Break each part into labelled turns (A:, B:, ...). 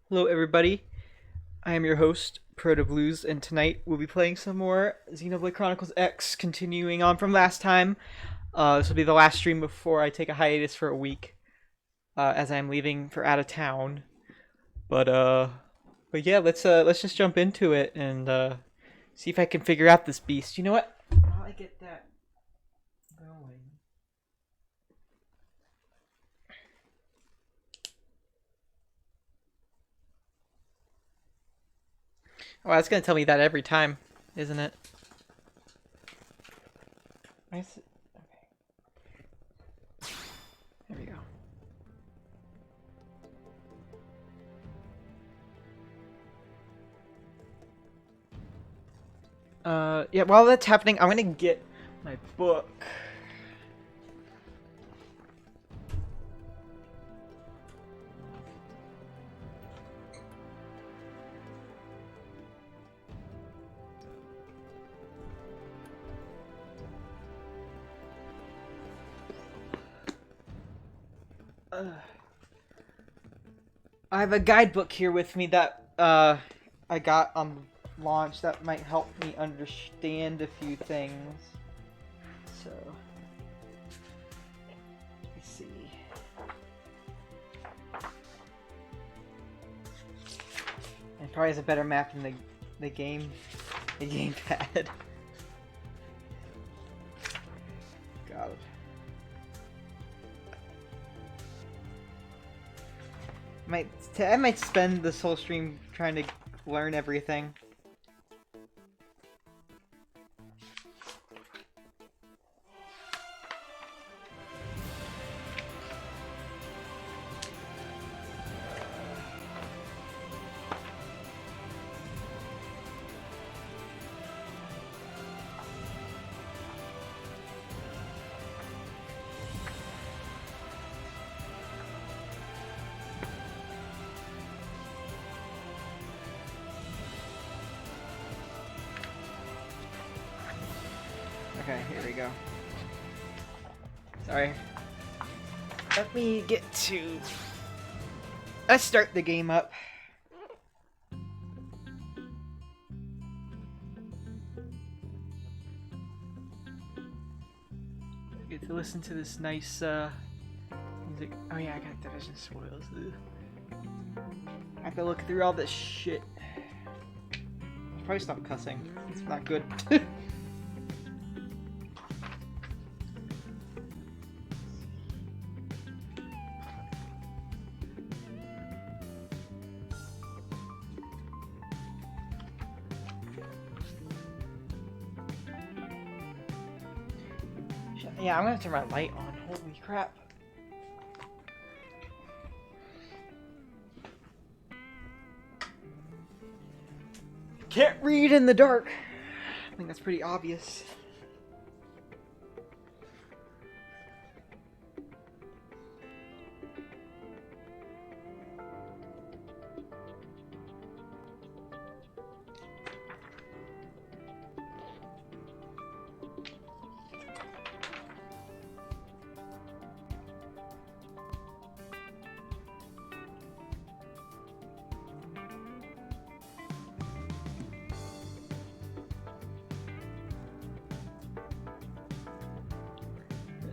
A: Hello, everybody. I am your host, Proto Blues, and tonight we'll be playing some more Xenoblade Chronicles X, continuing on from last time. This will be the last stream before I take a hiatus for a week, as I'm leaving for out of town. But yeah, let's just jump into it and see if I can figure out this beast. You know what? While I get that going. Oh, it's gonna tell me that every time, isn't it? Okay. There we go. Yeah, while that's happening, I'm gonna get my book. I have a guidebook here with me that I got on launch that might help me understand a few things. So, let's see. And probably has a better map than the gamepad. God. I might spend this whole stream trying to learn everything. Okay, here we go. Sorry. Let me get to... Let's start the game up. Get to listen to this nice music. Oh yeah, I got Division Spoils. I have to look through all this shit. I'll probably stop cussing. It's not good. Yeah, I'm gonna turn my light on. Holy crap. Can't read in the dark. I think that's pretty obvious.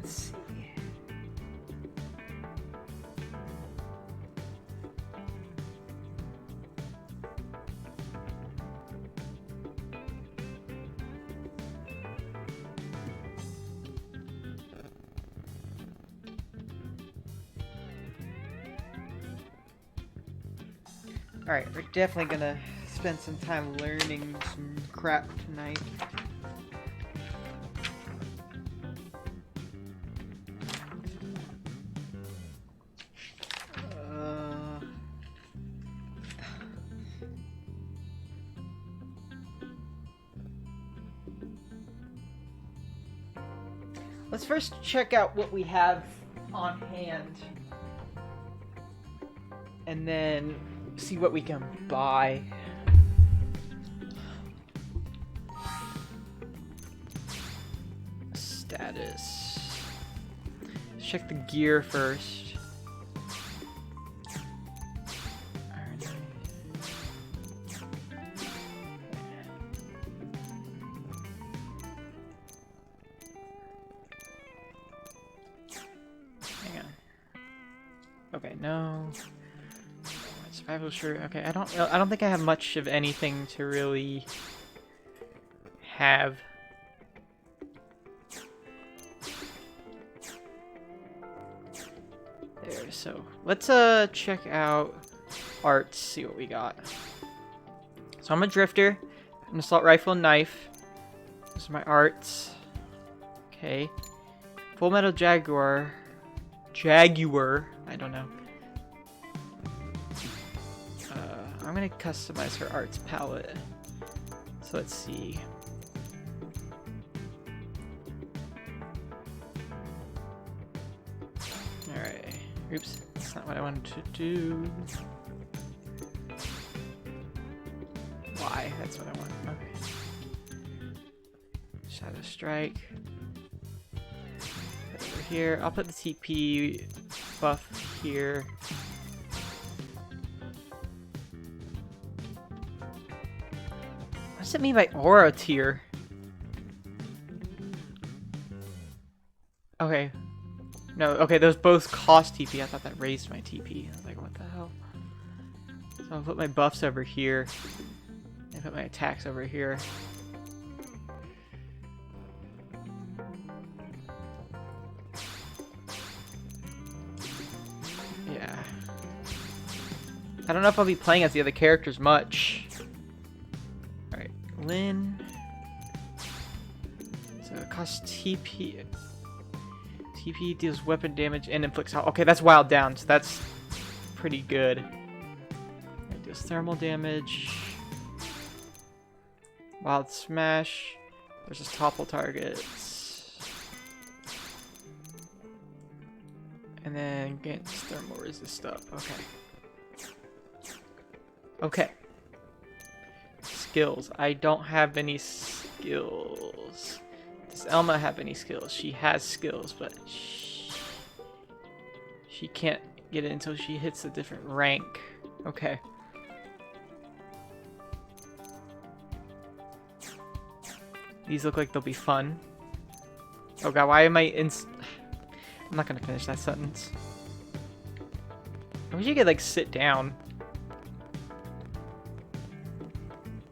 A: Let's see. Alright, we're definitely gonna spend some time learning some crap tonight. Let's first check out what we have on hand. And then see what we can buy. Status. Let's check the gear first. Iron Okay, no. Survival shirt. Okay, I don't think I have much of anything to really have. There, so let's check out arts, see what we got. So I'm a drifter, an assault rifle and knife. Those are my arts. Okay. Full Metal Jaguar. I don't know. I'm gonna customize her arts palette. So let's see. Alright. Oops, that's not what I wanted to do. Y, that's what I want. Okay. Shadow Strike. Over here. I'll put the TP buff here. What does it mean by aura tier? Okay. No, okay, those both cost TP. I thought that raised my TP. I was like, what the hell? So I'll put my buffs over here. And put my attacks over here. Yeah. I don't know if I'll be playing as the other characters much. Alright, Lynn. So it costs TP. TP deals weapon damage and inflicts health. Okay, that's wild down, so that's pretty good. It deals thermal damage. Wild smash. There's just topple targets. And then against thermal resist up. Okay. Okay. Skills. I don't have any skills. Does Elma have any skills? She has skills, but she can't get it until she hits a different rank. Okay. These look like they'll be fun. Oh god, why am I in... I'm not gonna finish that sentence. I wish you could, like, sit down.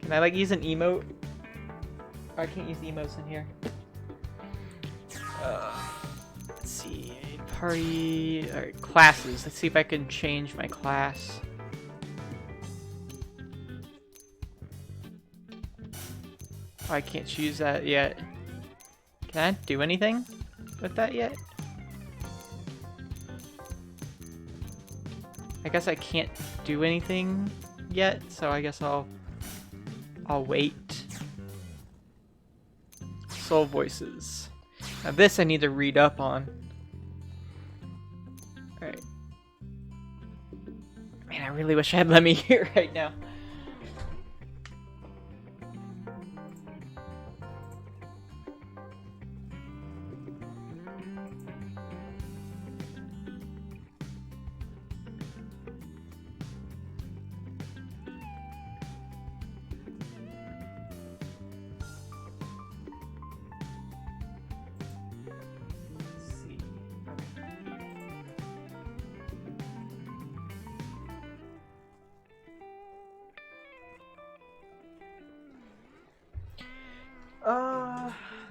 A: Can I, like, use an emote? Oh, I can't use emotes in here. Let's see. Party... Alright, classes. Let's see if I can change my class. Oh, I can't choose that yet. Can I do anything with that yet? I guess I can't do anything yet, so I guess I'll wait. Soul voices. Now this I need to read up on. Alright. Man, I really wish I had Lemmy here right now.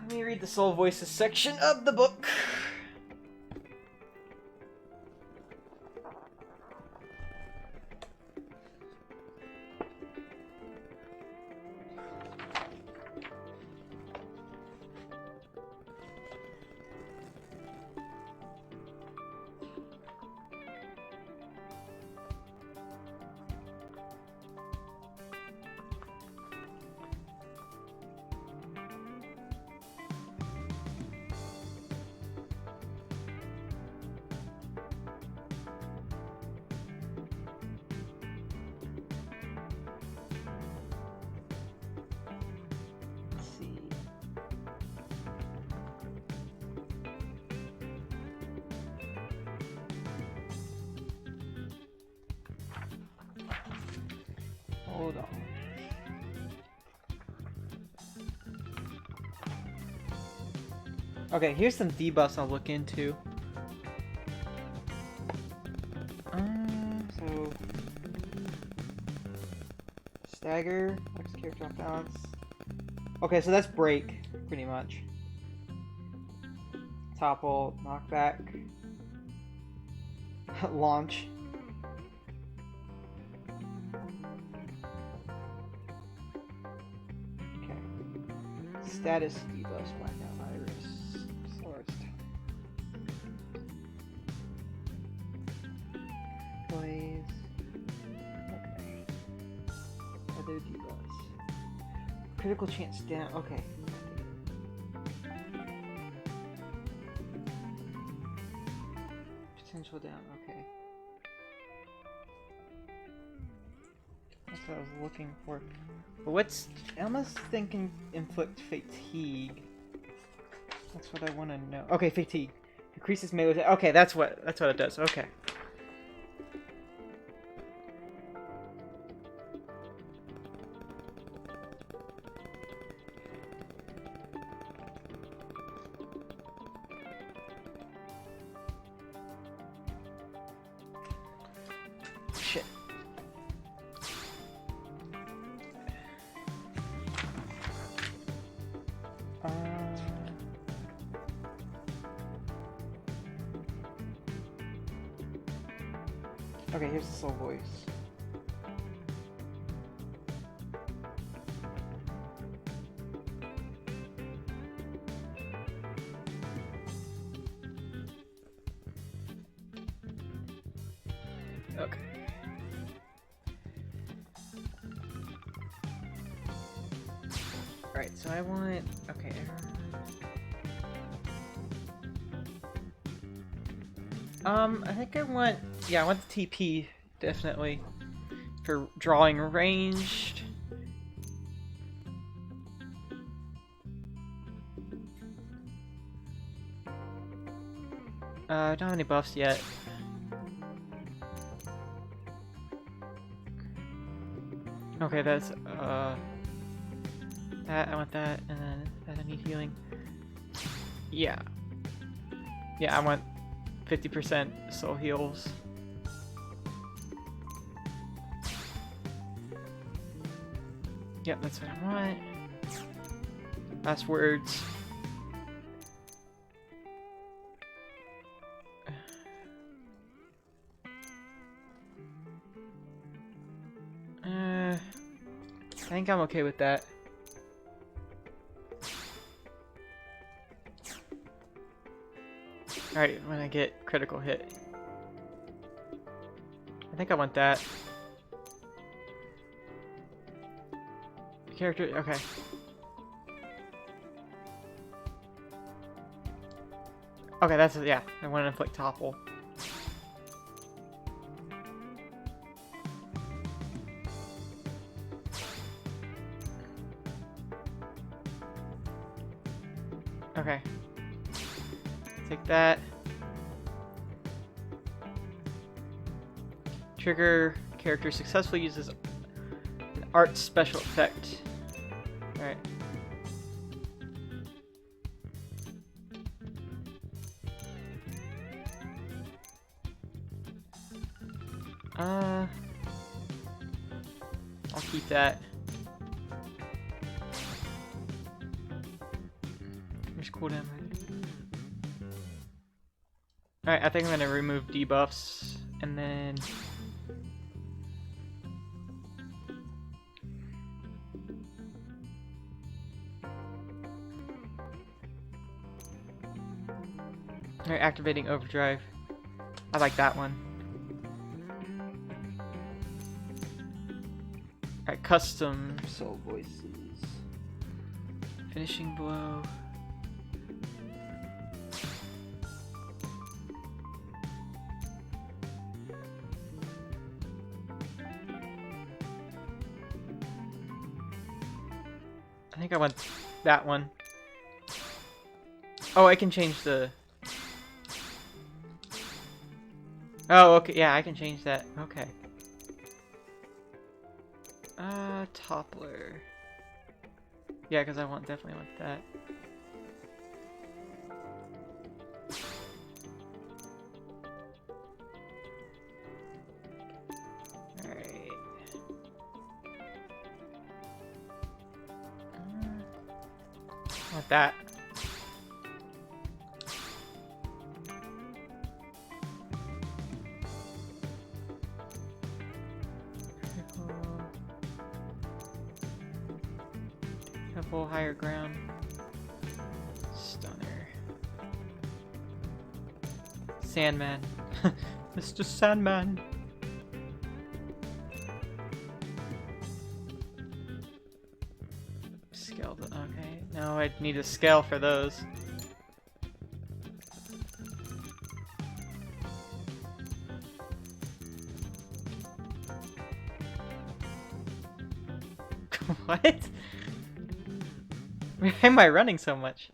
A: Let me read the Soul Voices section of the book. Hold on. Okay, here's some debuffs I'll look into. Stagger. Flex character off balance. Okay, so that's break, pretty much. Topple, knockback, launch. Okay. Status debuffs, blackout iris, swords. Blaze. Okay. Other debuffs. Critical chance down. Okay. Potential down, okay. That's what I was looking for. But what's... I'm almost thinking inflict fatigue. That's what I want to know. Okay, fatigue. Increases melee... Okay, that's what it does. Okay. Shit. Okay, here's the soul voice. Okay. Alright, so I want... Okay. I think I want... Yeah, I want the TP, definitely. For drawing ranged. I don't have any buffs yet. Okay, that's, that, I want that, and then that I need healing. Yeah. Yeah, I want 50% soul heals. Yep, that's what I want. Last words. I think I'm okay with that. Alright, when I get critical hit. I think I want that. Character, okay. Okay, that's, yeah, I want to inflict topple. Okay. Take that. Trigger character successfully uses an art special effect. Alright. I'll keep that. There's cooldown. Alright, I think I'm gonna remove debuffs and then alright, activating overdrive. I like that one. Alright, custom soul voices. Finishing blow. I think I want that one. Oh, I can change the... Oh, okay, yeah, I can change that. Okay. Toppler. Yeah, because I definitely want that. Alright. Like that. Careful, higher ground. Stunner. Sandman. Mr. Sandman. Skeleton. Okay. No, I'd need a scale for those. What? Why am I running so much?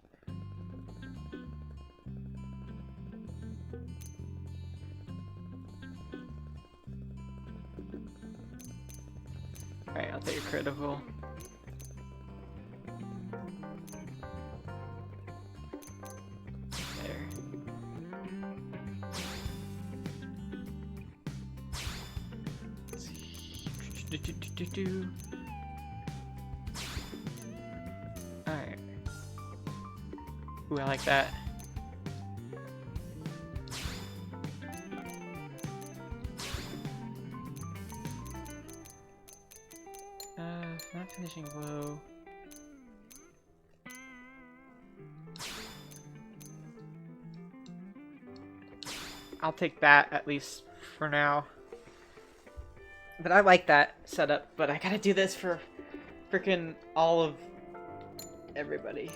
A: Alright, I'll take a critical. There. Let's see. Alright. Ooh, I like that. Not finishing blow. I'll take that at least for now. But I like that setup, but I gotta do this for freaking all of everybody.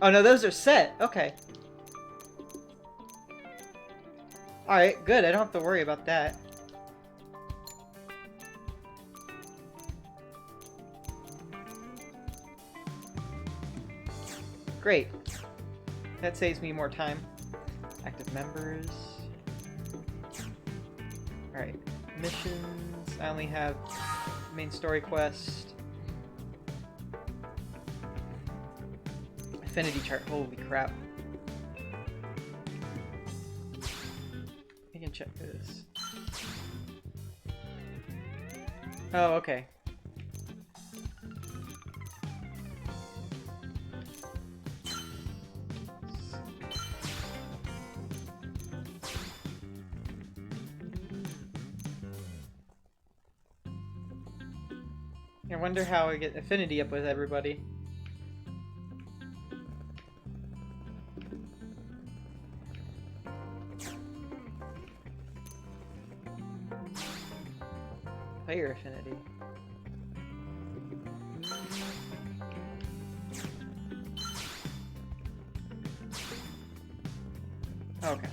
A: Oh no, those are set. Okay. Alright, good. I don't have to worry about that. Great. That saves me more time. Active members. Alright. Missions. I only have main story quest. Affinity chart. Holy crap. I can check this. Oh, okay. I wonder how I get affinity up with everybody. Player affinity. Okay.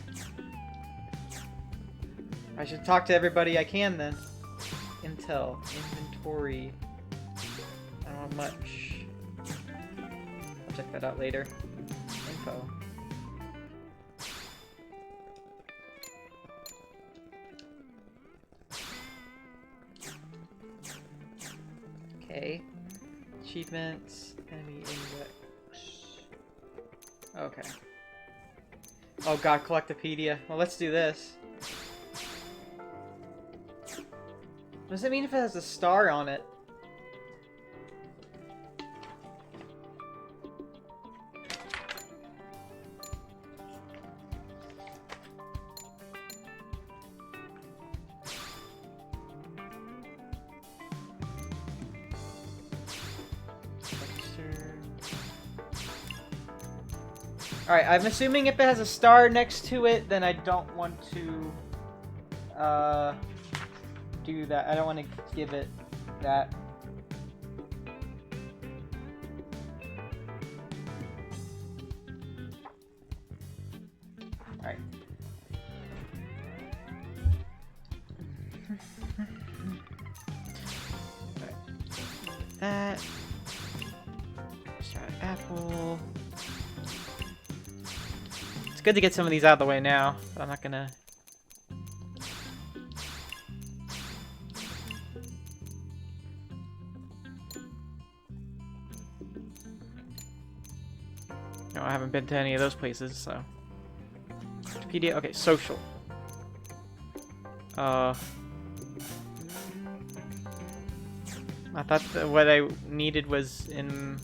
A: I should talk to everybody I can then. Intel. Inventory. I don't have much. I'll check that out later. Info. Okay. Achievements. Enemy index. Okay. Oh god, Collectopedia. Well, let's do this. What does it mean if it has a star on it? Alright, I'm assuming if it has a star next to it, then I don't want to do that. I don't want to give it that. Alright. That. Let's try apple. It's good to get some of these out of the way now, but I'm not gonna. No, I haven't been to any of those places, so. Wikipedia, okay, social. I thought that what I needed was in...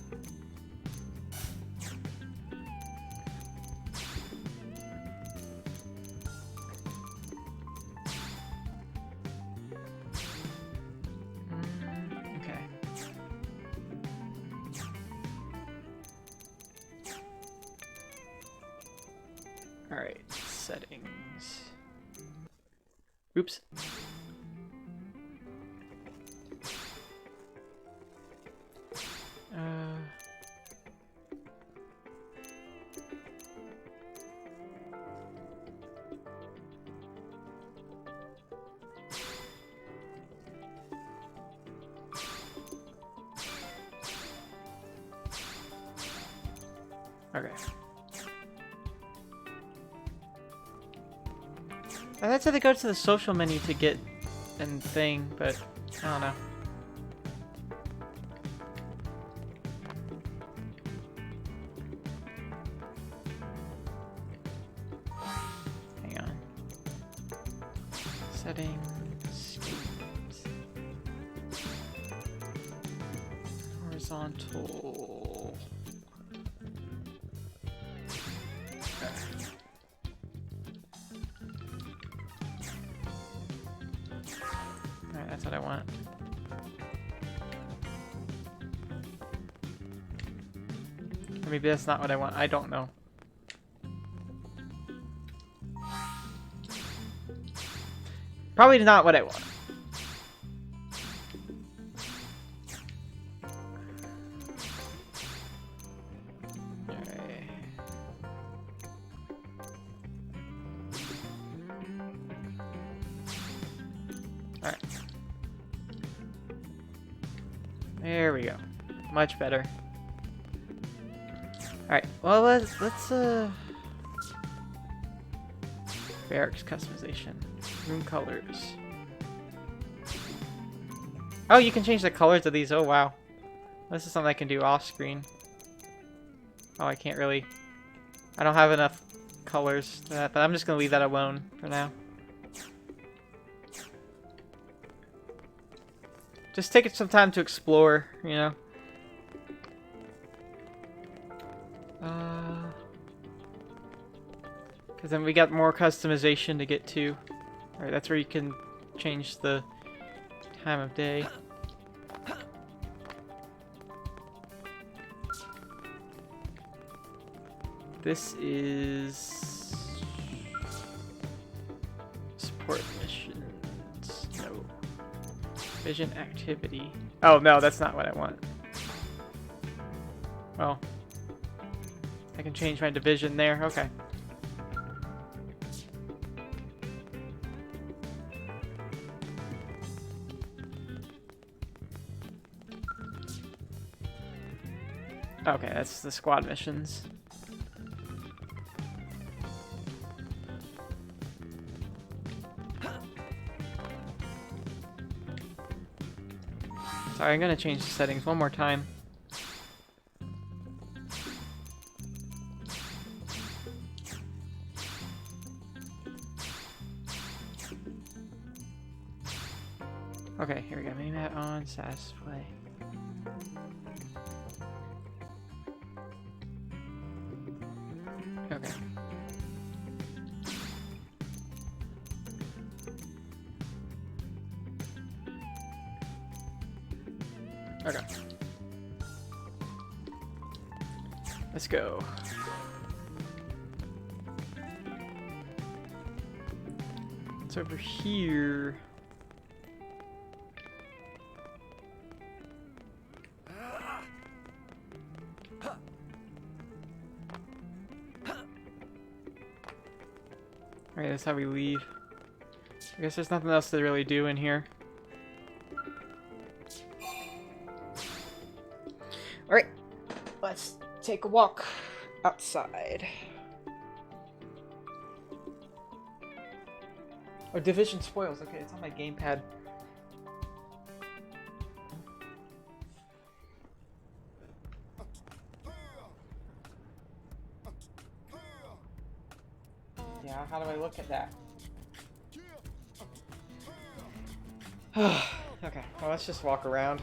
A: Okay. Alright, settings. Oops. Okay. I thought to go to the social menu to get and thing, but I don't know. Hang on. Settings. Horizontal. Alright, that's what I want. Or maybe that's not what I want. I don't know. Probably not what I want. Alright. There we go. Much better. Alright, well let's barracks customization. Room colors. Oh, you can change the colors of these. Oh wow. This is something I can do off screen. Oh, I can't really. I don't have enough colors for that, but I'm just gonna leave that alone for now. Just take some time to explore, you know. Because then we got more customization to get to. Alright, that's where you can change the time of day. This is support missions. No. Vision activity. Oh no, that's not what I want. Well, I can change my division there. Okay. Okay, that's the squad missions. Sorry, I'm gonna change the settings one more time. Okay, here we go. Minimap on, SAS play. Okay. Okay. Let's go. It's over here. Alright, that's how we leave. I guess there's nothing else to really do in here. Alright, let's take a walk outside. Oh, Division Spoils. Okay, it's on my gamepad. Yeah, how do I look at that? Okay, well, let's just walk around.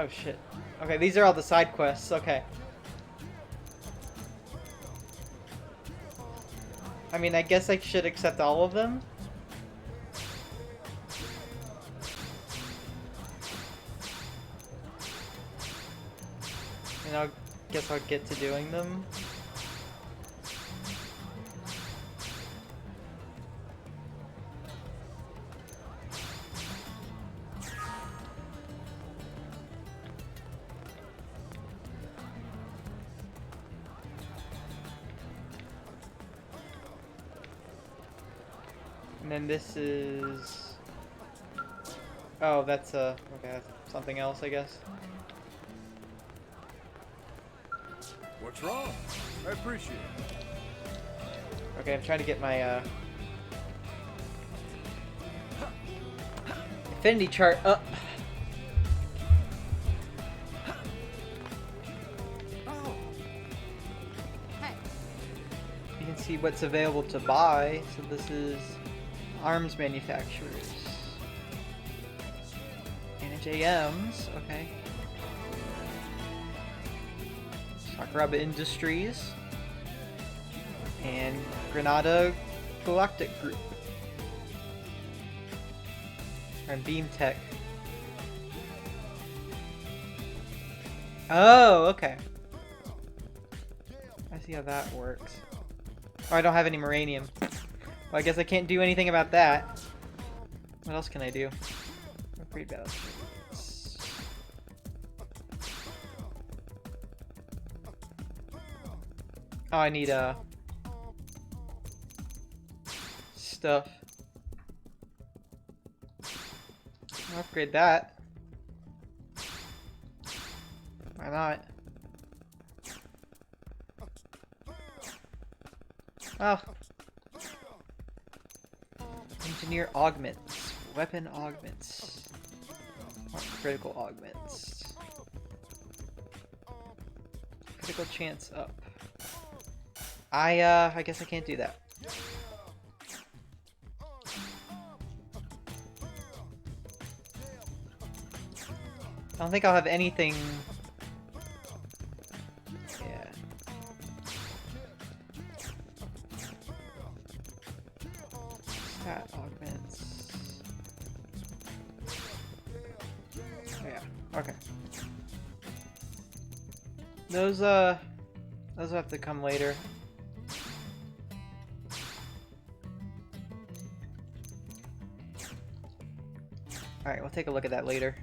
A: Oh shit. Okay, these are all the side quests. Okay. I mean, I guess I should accept all of them. And I guess I'll get to doing them. And then this is... Oh, that's okay, that's something else, I guess.
B: What's wrong? I appreciate it.
A: Okay, I'm trying to get my affinity chart up.
B: Oh.
C: Hey.
A: You can see what's available to buy. So this is arms manufacturers. And JMs, okay. Sakuraba Industries. And Granada Galactic Group. And Beam Tech. Oh, okay. I see how that works. Oh, I don't have any Moranium. Well, I guess I can't do anything about that. What else can I do? Upgrade battle ships. Oh, I need stuff. I'll upgrade that. Why not? Oh. Engineer augments. Weapon augments. Or critical augments. Critical chance up. I guess I can't do that. I don't think I'll have anything. Yeah. Stat augments. Oh, yeah. Okay. Those have to come later. Alright, we'll take a look at that later.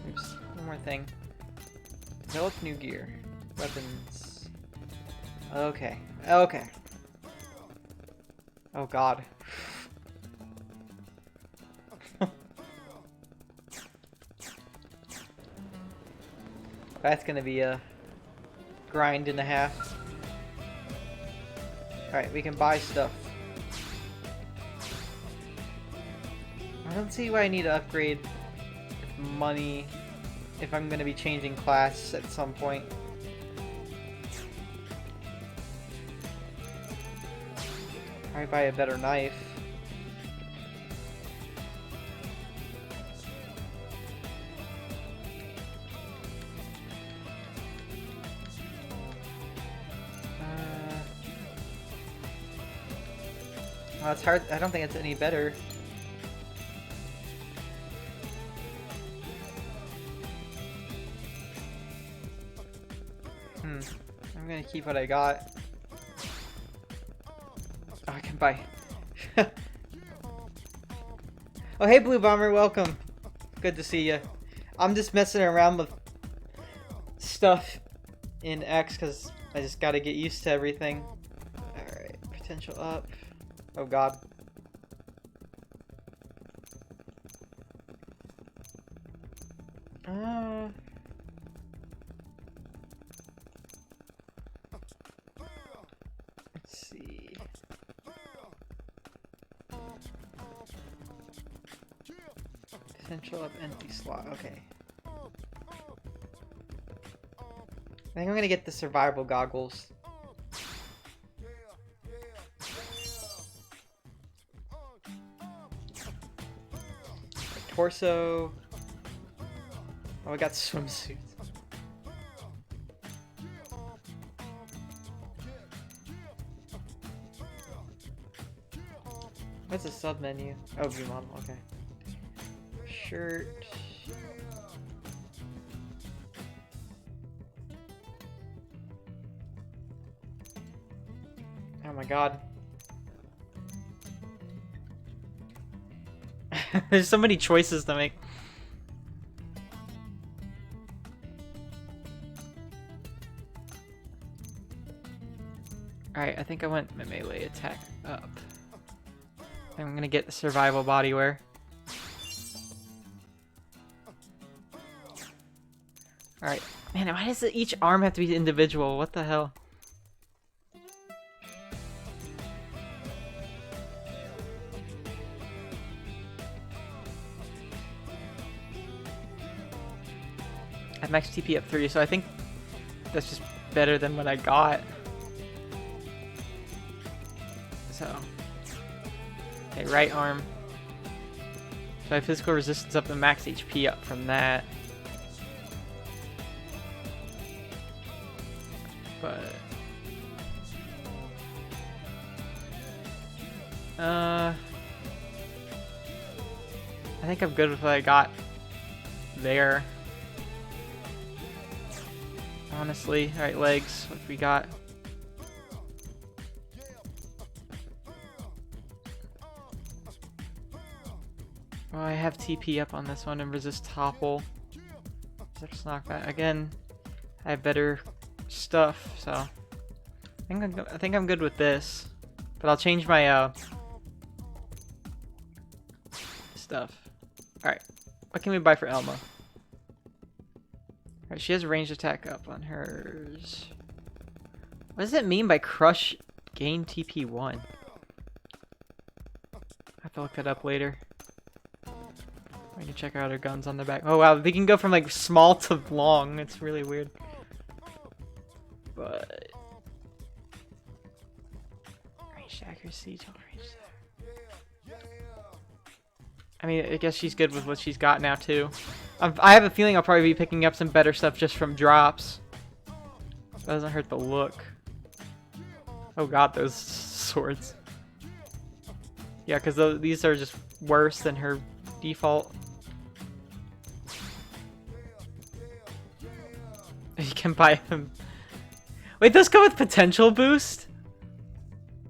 A: Oops, one more thing. Develop new gear. Weapons. Okay, okay. Oh god. That's gonna be a grind and a half. Alright, we can buy stuff. I don't see why I need to upgrade money if I'm going to be changing class at some point. Probably buy a better knife. Well, it's hard. I don't think it's any better. I'm gonna keep what I got. Oh, I can buy. Oh, hey, Blue Bomber, welcome. Good to see you. I'm just messing around with stuff in X because I just gotta get used to everything. Alright, potential up. Oh god. Let's see. Potential up empty slot. Okay. I think I'm gonna get the survival goggles. torso. Oh, I got swimsuits. What's the sub menu? Oh, view model. Okay. Shirt. Oh my god. There's so many choices to make. Alright, I think I went my melee attack up. I'm gonna get the survival bodywear. Alright. Man, why does each arm have to be individual? What the hell? I have max TP up 30, so I think that's just better than what I got. So, okay, right arm. So I have physical resistance up and max HP up from that. But I think I'm good with what I got there. Honestly, alright, legs. What we got? Oh, I have TP up on this one and resist topple. Let's knock that again. I have better stuff, so I think I'm good with this. But I'll change my stuff. All right, what can we buy for Elma? All right, she has a ranged attack up on hers. What does it mean by crush gain TP1? I have to look that up later. I can check out her guns on the back. Oh wow, they can go from like small to long. It's really weird. But range accuracy, total range. I mean, I guess she's good with what she's got now too. I have a feeling I'll probably be picking up some better stuff just from drops. That doesn't hurt the look. Oh god, those swords. Yeah, because these are just worse than her default. You can buy them. Wait, those come with potential boost?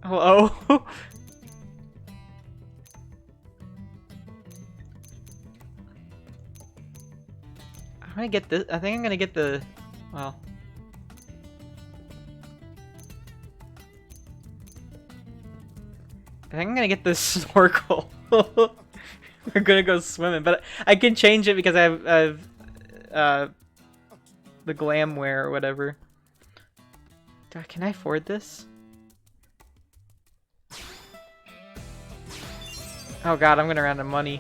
A: Hello? I'm gonna get this. I think I'm gonna get the. Well. I think I'm gonna get the snorkel. We're gonna go swimming, but I can change it because I have the glam wear or whatever. Can I afford this? Oh god, I'm gonna run out of money.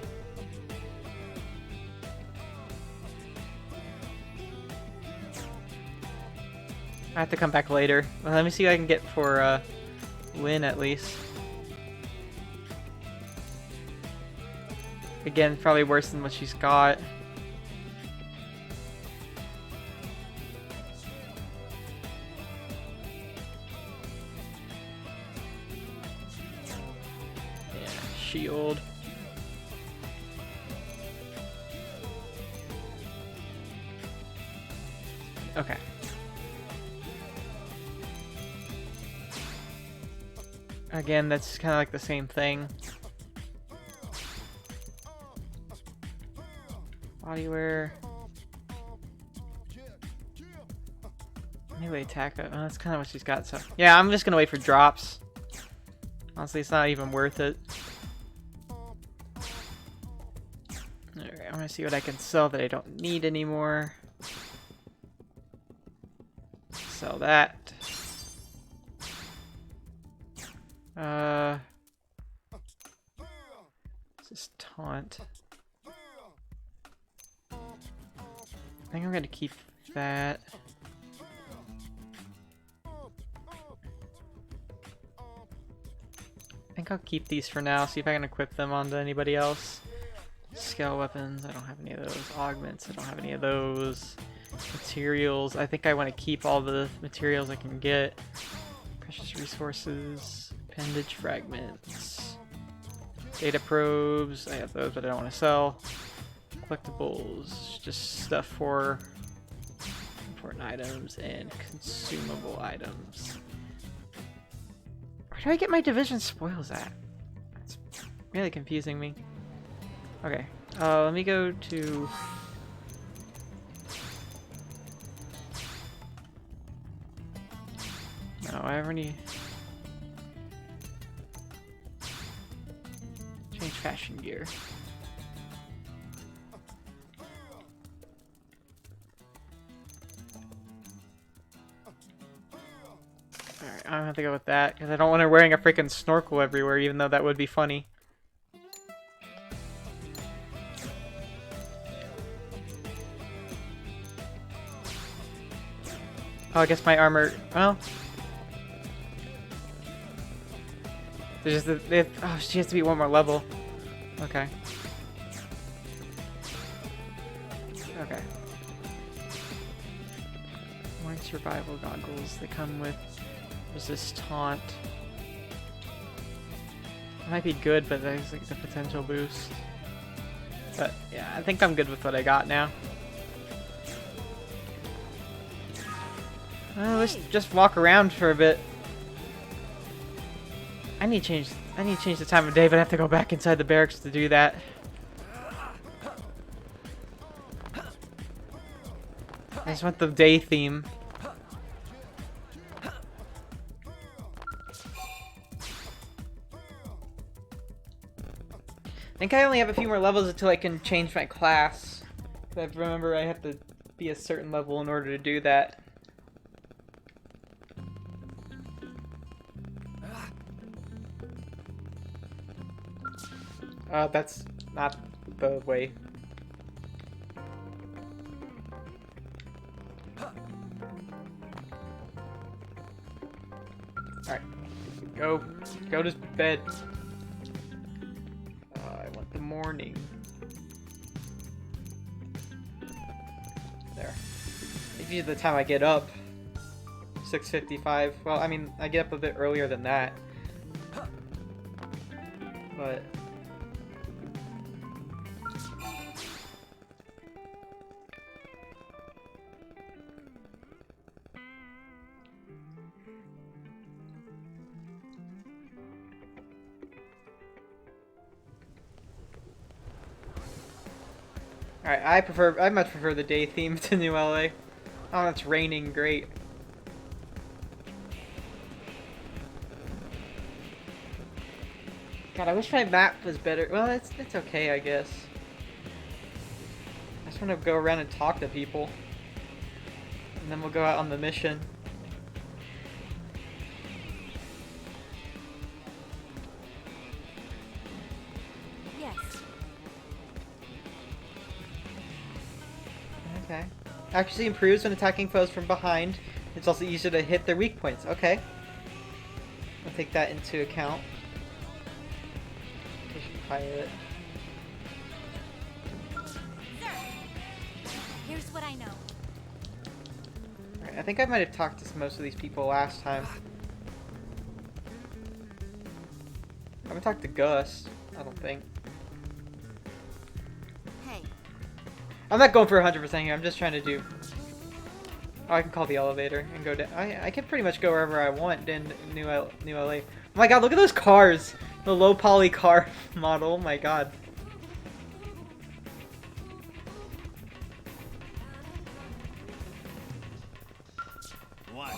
A: I have to come back later. Well, let me see what I can get for Lynn at least. Again, probably worse than what she's got. Yeah, shield. Okay. Again, that's kind of like the same thing. Bodywear. Melee attack. Oh, that's kind of what she's got. So yeah, I'm just gonna wait for drops. Honestly, it's not even worth it. Alright, I want to see what I can sell that I don't need anymore. Sell that. This is taunt. I think I'm gonna keep that. I think I'll keep these for now, see if I can equip them onto anybody else. Scale weapons, I don't have any of those. Augments, I don't have any of those. Materials, I think I want to keep all the materials I can get. Precious resources, appendage fragments, data probes, I have those but I don't want to sell. Collectibles, just stuff for important items and consumable items. Where do I get my division spoils at? That's really confusing me. Okay, let me go to... No, I have any... Change fashion gear. Alright, I don't have to go with that, because I don't want her wearing a freaking snorkel everywhere, even though that would be funny. Oh, I guess my armor... Well... There's just the... Oh, she has to be one more level. Okay. Okay. White survival goggles. They come with... Resist taunt. It might be good, but there's like the potential boost. But yeah, I think I'm good with what I got now. Let's just walk around for a bit. I need to change the time of day, but I have to go back inside the barracks to do that. I just want the day theme. I think I only have a few more levels until I can change my class. I remember I have to be a certain level in order to do that. That's not the way. Alright. Go to bed. I want the morning. There. Usually the time I get up. 6:55. Well, I mean, I get up a bit earlier than that. But... Alright, I much prefer the day theme to New LA. Oh, it's raining, great. God, I wish my map was better. Well, it's okay, I guess. I just want to go around and talk to people. And then we'll go out on the mission.
C: Yes.
A: Okay. Accuracy improves when attacking foes from behind. It's also easier to hit their weak points. Okay. I'll take that into account. Pilot.
C: Sir, here's what I know.
A: Alright, I think I might have talked to most of these people last time. I haven't talked to Gus, I don't think.
C: Hey.
A: I'm not going for 100% here, I'm just trying to do... Oh, I can call the elevator and go down. I can pretty much go wherever I want in New LA. Oh my god, look at those cars! The low poly car model, oh my god.
B: What?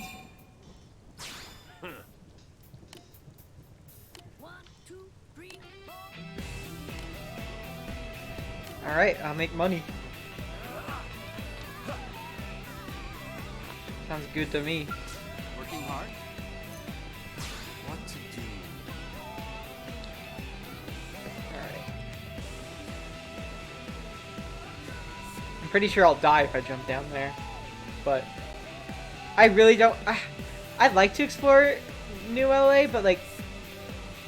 A: Alright, I'll make money. Sounds good to me.
B: Working hard? What to do?
A: Alright. I'm pretty sure I'll die if I jump down there. But I really don't... I'd like to explore New LA, but like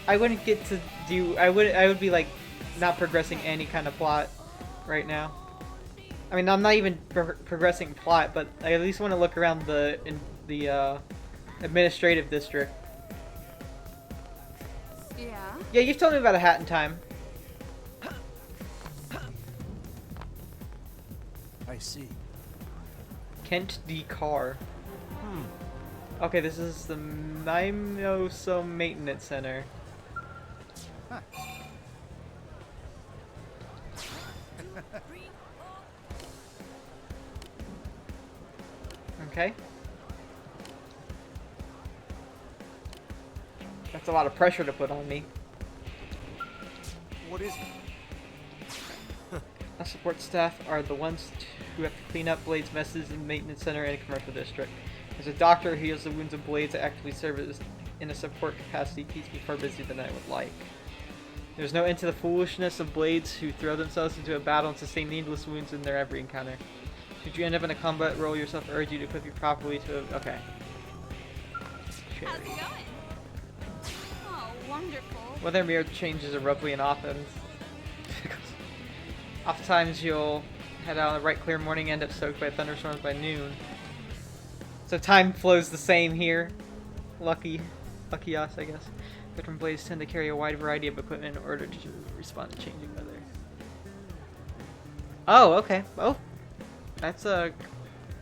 A: I wouldn't get to do... I would be like not progressing any kind of plot right now. I mean, I'm not even progressing plot, but I at least want to look around the administrative district.
D: Yeah?
A: Yeah, you've told me about a hat in time.
B: I see.
A: Kent D. Carr. Okay, this is the Mimoso Maintenance Center.
B: Huh.
A: Okay. That's a lot of pressure to put on me.
B: What is it?
A: Our support staff are the ones who have to clean up Blade's messes in the maintenance center and commercial district. As a doctor who heals the wounds of Blades, I actively serve as in a support capacity keeps me far busier than I would like. There's no end to the foolishness of Blades who throw themselves into a battle and sustain needless wounds in their every encounter. Should you end up in a combat role yourself, urge you to equip you properly to... Okay.
D: How's it going? Oh, wonderful.
A: Weather Mira changes abruptly and often. Oftentimes you'll head out on a bright clear morning, end up soaked by thunderstorms by noon. So time flows the same here. Lucky us, I guess. Veteran Blades tend to carry a wide variety of equipment in order to respond to changing weather. Oh, okay. Oh, that's a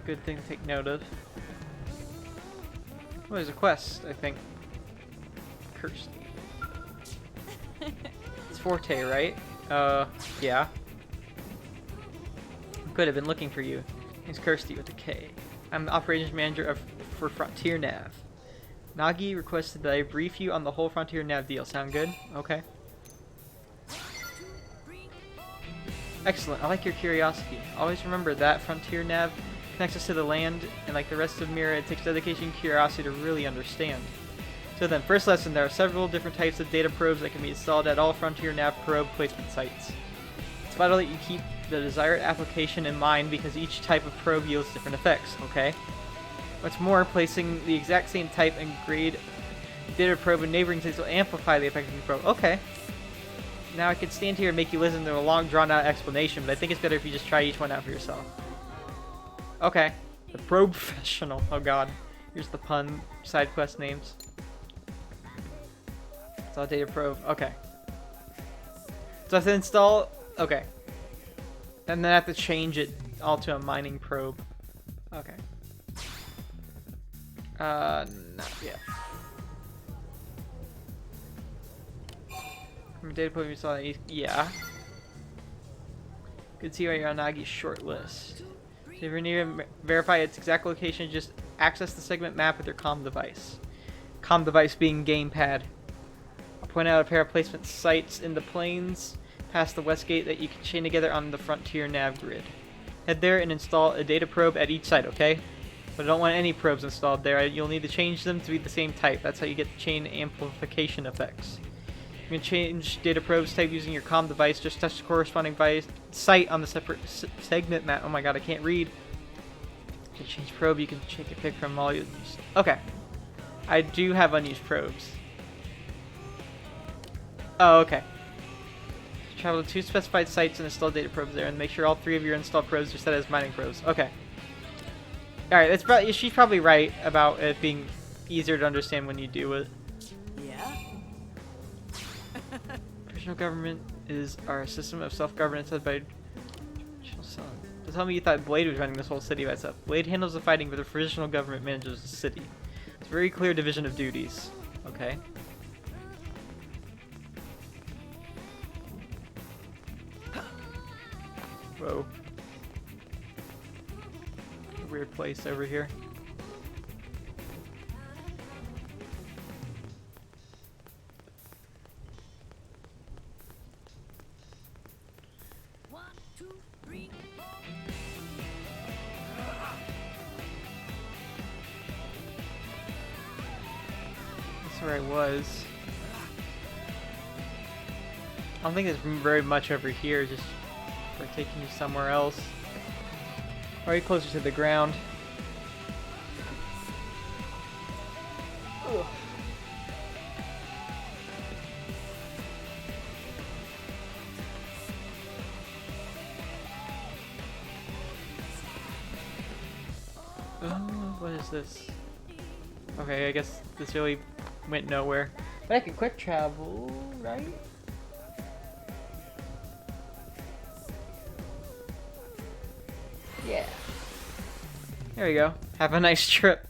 A: good thing to take note of. Oh, there's a quest, I think. Kirsty. It's Forte, right? Yeah. Good, I've been looking for you. It's Kirsty with a K. I'm the operations manager for Frontier Nav. Nagi requested that I brief you on the whole Frontier Nav deal. Sound good? Okay. Excellent. I like your curiosity. Always remember that Frontier Nav connects us to the land, and like the rest of Mira, it takes dedication and curiosity to really understand. So then, first lesson, there are several different types of data probes that can be installed at all Frontier Nav probe placement sites. It's vital that you keep the desired application in mind because each type of probe yields different effects, okay? What's more, placing the exact same type and grade data probe in neighboring sites will amplify the effect of the probe. Okay. Now I could stand here and make you listen to a long drawn-out explanation, but I think it's better if you just try each one out for yourself. Okay. The probe professional. Oh god. Here's the pun side quest names. It's all data probe. Okay. So I have to install... Okay. And then I have to change it all to a mining probe. Okay. Not yet. From data probe you saw, yeah. Good to see why you're on Nagi's short list. So if you need to verify its exact location, just access the segment map with your comm device. Comm device being gamepad. I'll point out a pair of placement sites in the plains past the west gate that you can chain together on the Frontier Nav grid. Head there and install a data probe at each site, okay? But I don't want any probes installed there. You'll need to change them to be the same type. That's how you get the chain amplification effects. You can change data probes type using your comm device. Just touch the corresponding site on the separate segment map. Oh my god, I can't read. You can change probe. You can take a pick from all your... Okay. I do have unused probes. Oh, okay. Travel to 2 specified sites and install data probes there, and make sure all 3 of your installed probes are set as mining probes. Okay. Alright, that's probably, she's probably right about it being easier to understand when you do it.
D: Yeah?
A: Provisional government is our system of self-governance led by... So tell me you thought Blade was running this whole city by itself. Blade handles the fighting, but the provisional government manages the city. It's a very clear division of duties. Okay. Whoa. Weird place over here.
D: One, two, three, four.
A: That's where I was. I don't think there's very much over here, just for taking you somewhere else. Right closer to the ground. Ugh. What is this? Okay, I guess this really went nowhere. But I can quick travel, right? Yeah. There we go. Have a nice trip.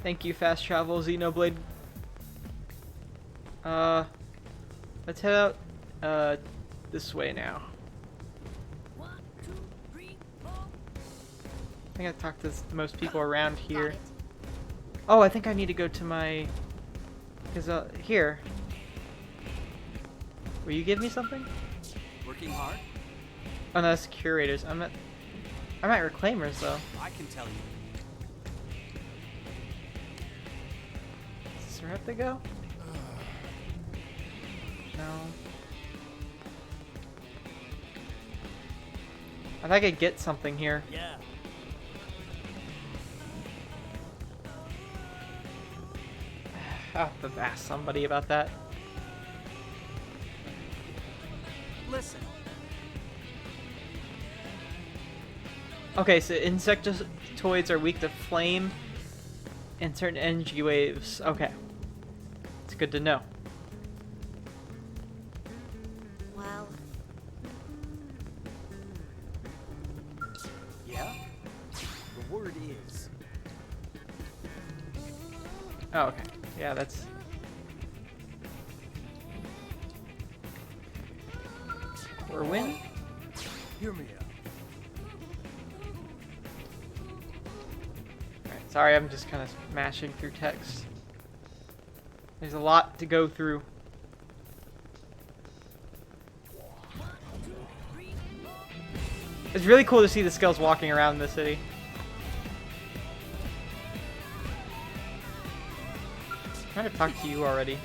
A: Thank you, fast travel, Xenoblade. Let's head out, this way now. I think I talked to most people around here. Oh, I think I need to go to my... Cause, here. Will you give me something?
B: Working hard?
A: Oh no, that's curators. I'm at reclaimers though.
B: I can tell you.
A: Is this where I have to go? No. I think I could get something here.
B: Yeah.
A: I'll have to ask somebody about that.
B: Listen.
A: Okay, so insectoids are weak to flame and certain energy waves. Okay. It's good to know.
C: Well,
B: Yeah? The word is.
A: Oh, okay. Yeah, that's... Whirlwind?
B: Hear me out.
A: Alright, sorry, I'm just kind of mashing through text. There's a lot to go through. It's really cool to see the skulls walking around the city. I'm trying to talk to you already.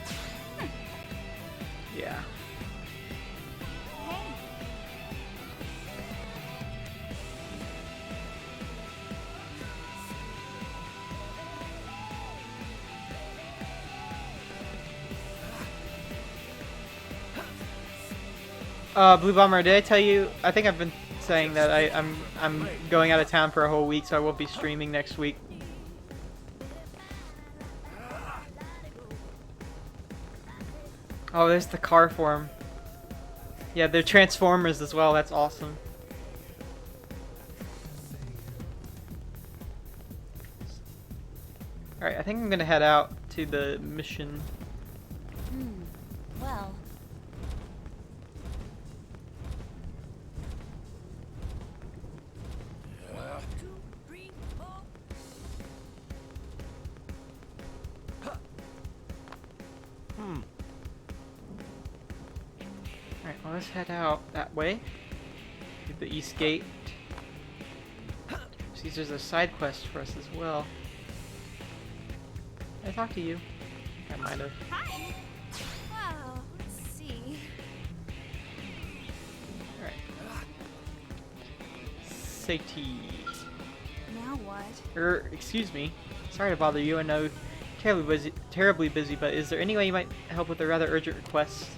A: Yeah.
C: hey,
A: Blue Bomber, did I tell you? I think I've been saying that I'm going out of town for a whole week, so I won't be streaming next week. Oh, there's the car form. Yeah, they're Transformers as well. That's awesome. Alright, I think I'm gonna head out to the mission.
C: well,
A: Alright, well, let's head out that way. To the east gate. See, there's a side quest for us as well. Can I talk to you? I might have.
C: hi. Well, let's see.
A: Alright. Sati.
C: Now what?
A: Excuse me. Sorry to bother you. I know terribly busy, but is there any way you might help with a rather urgent request?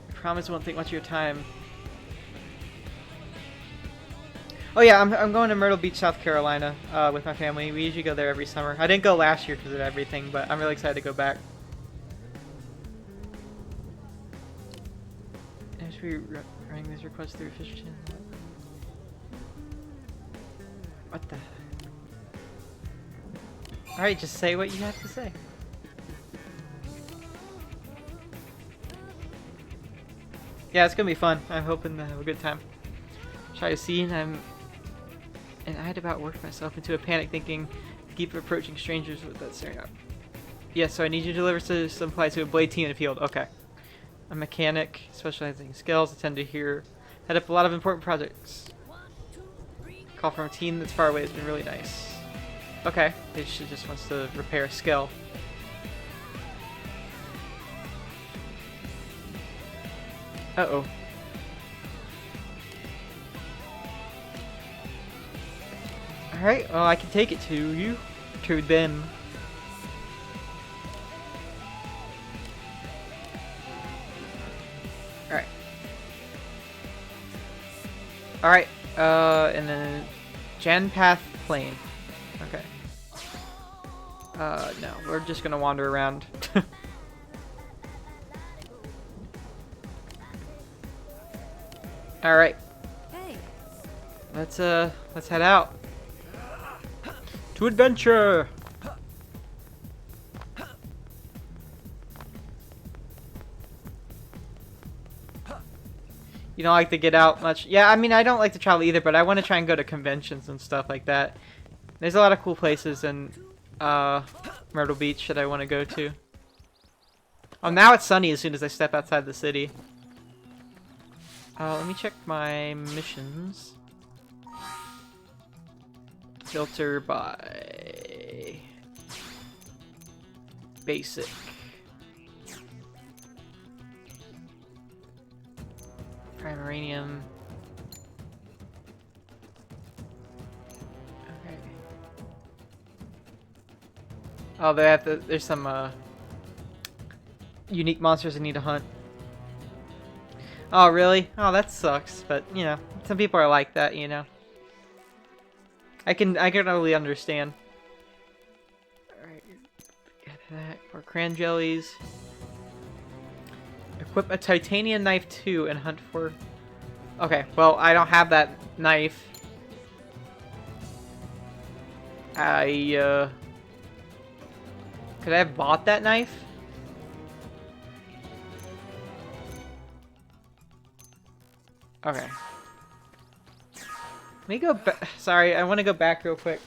A: I promise I won't take much of your time. Oh yeah, I'm going to Myrtle Beach, South Carolina, with my family. We usually go there every summer. I didn't go last year because of everything, but I'm really excited to go back. As we running these requests through official channel. What the? Alright, just say what you have to say. Yeah, it's gonna be fun. I'm hoping to have a good time. Try a scene. And I had about worked myself into a panic thinking to keep approaching strangers with that staring up. Yes, so I need you to deliver some supplies to a blade team in the field. Okay. A mechanic, specializing in skills, attend to head up a lot of important projects. Call from a team that's far away has been really nice. Okay, she just wants to repair a skill. Uh-oh. Alright, well I can take it to you. To them. Alright. Alright, And then Janpath Plain. Okay. No, we're just gonna wander around. All right.
D: Hey.
A: Let's head out. To adventure. You don't like to get out much? Yeah, I mean, I don't like to travel either, but I want to try and go to conventions and stuff like that. There's a lot of cool places in Myrtle Beach that I want to go to. Oh, now it's sunny as soon as I step outside the city. Let me check my missions. Filter by basic. Primaranium. Okay. Oh, they have to. There's some unique monsters I need to hunt. Oh, really? Oh, that sucks. But you know, some people are like that. You know. I can totally understand. All right, get that. Or cran jellies. Equip a titanium knife too and hunt for... Okay, well, I don't have that knife. Could I have bought that knife? Okay. Let me go back. Sorry, I want to go back real quick.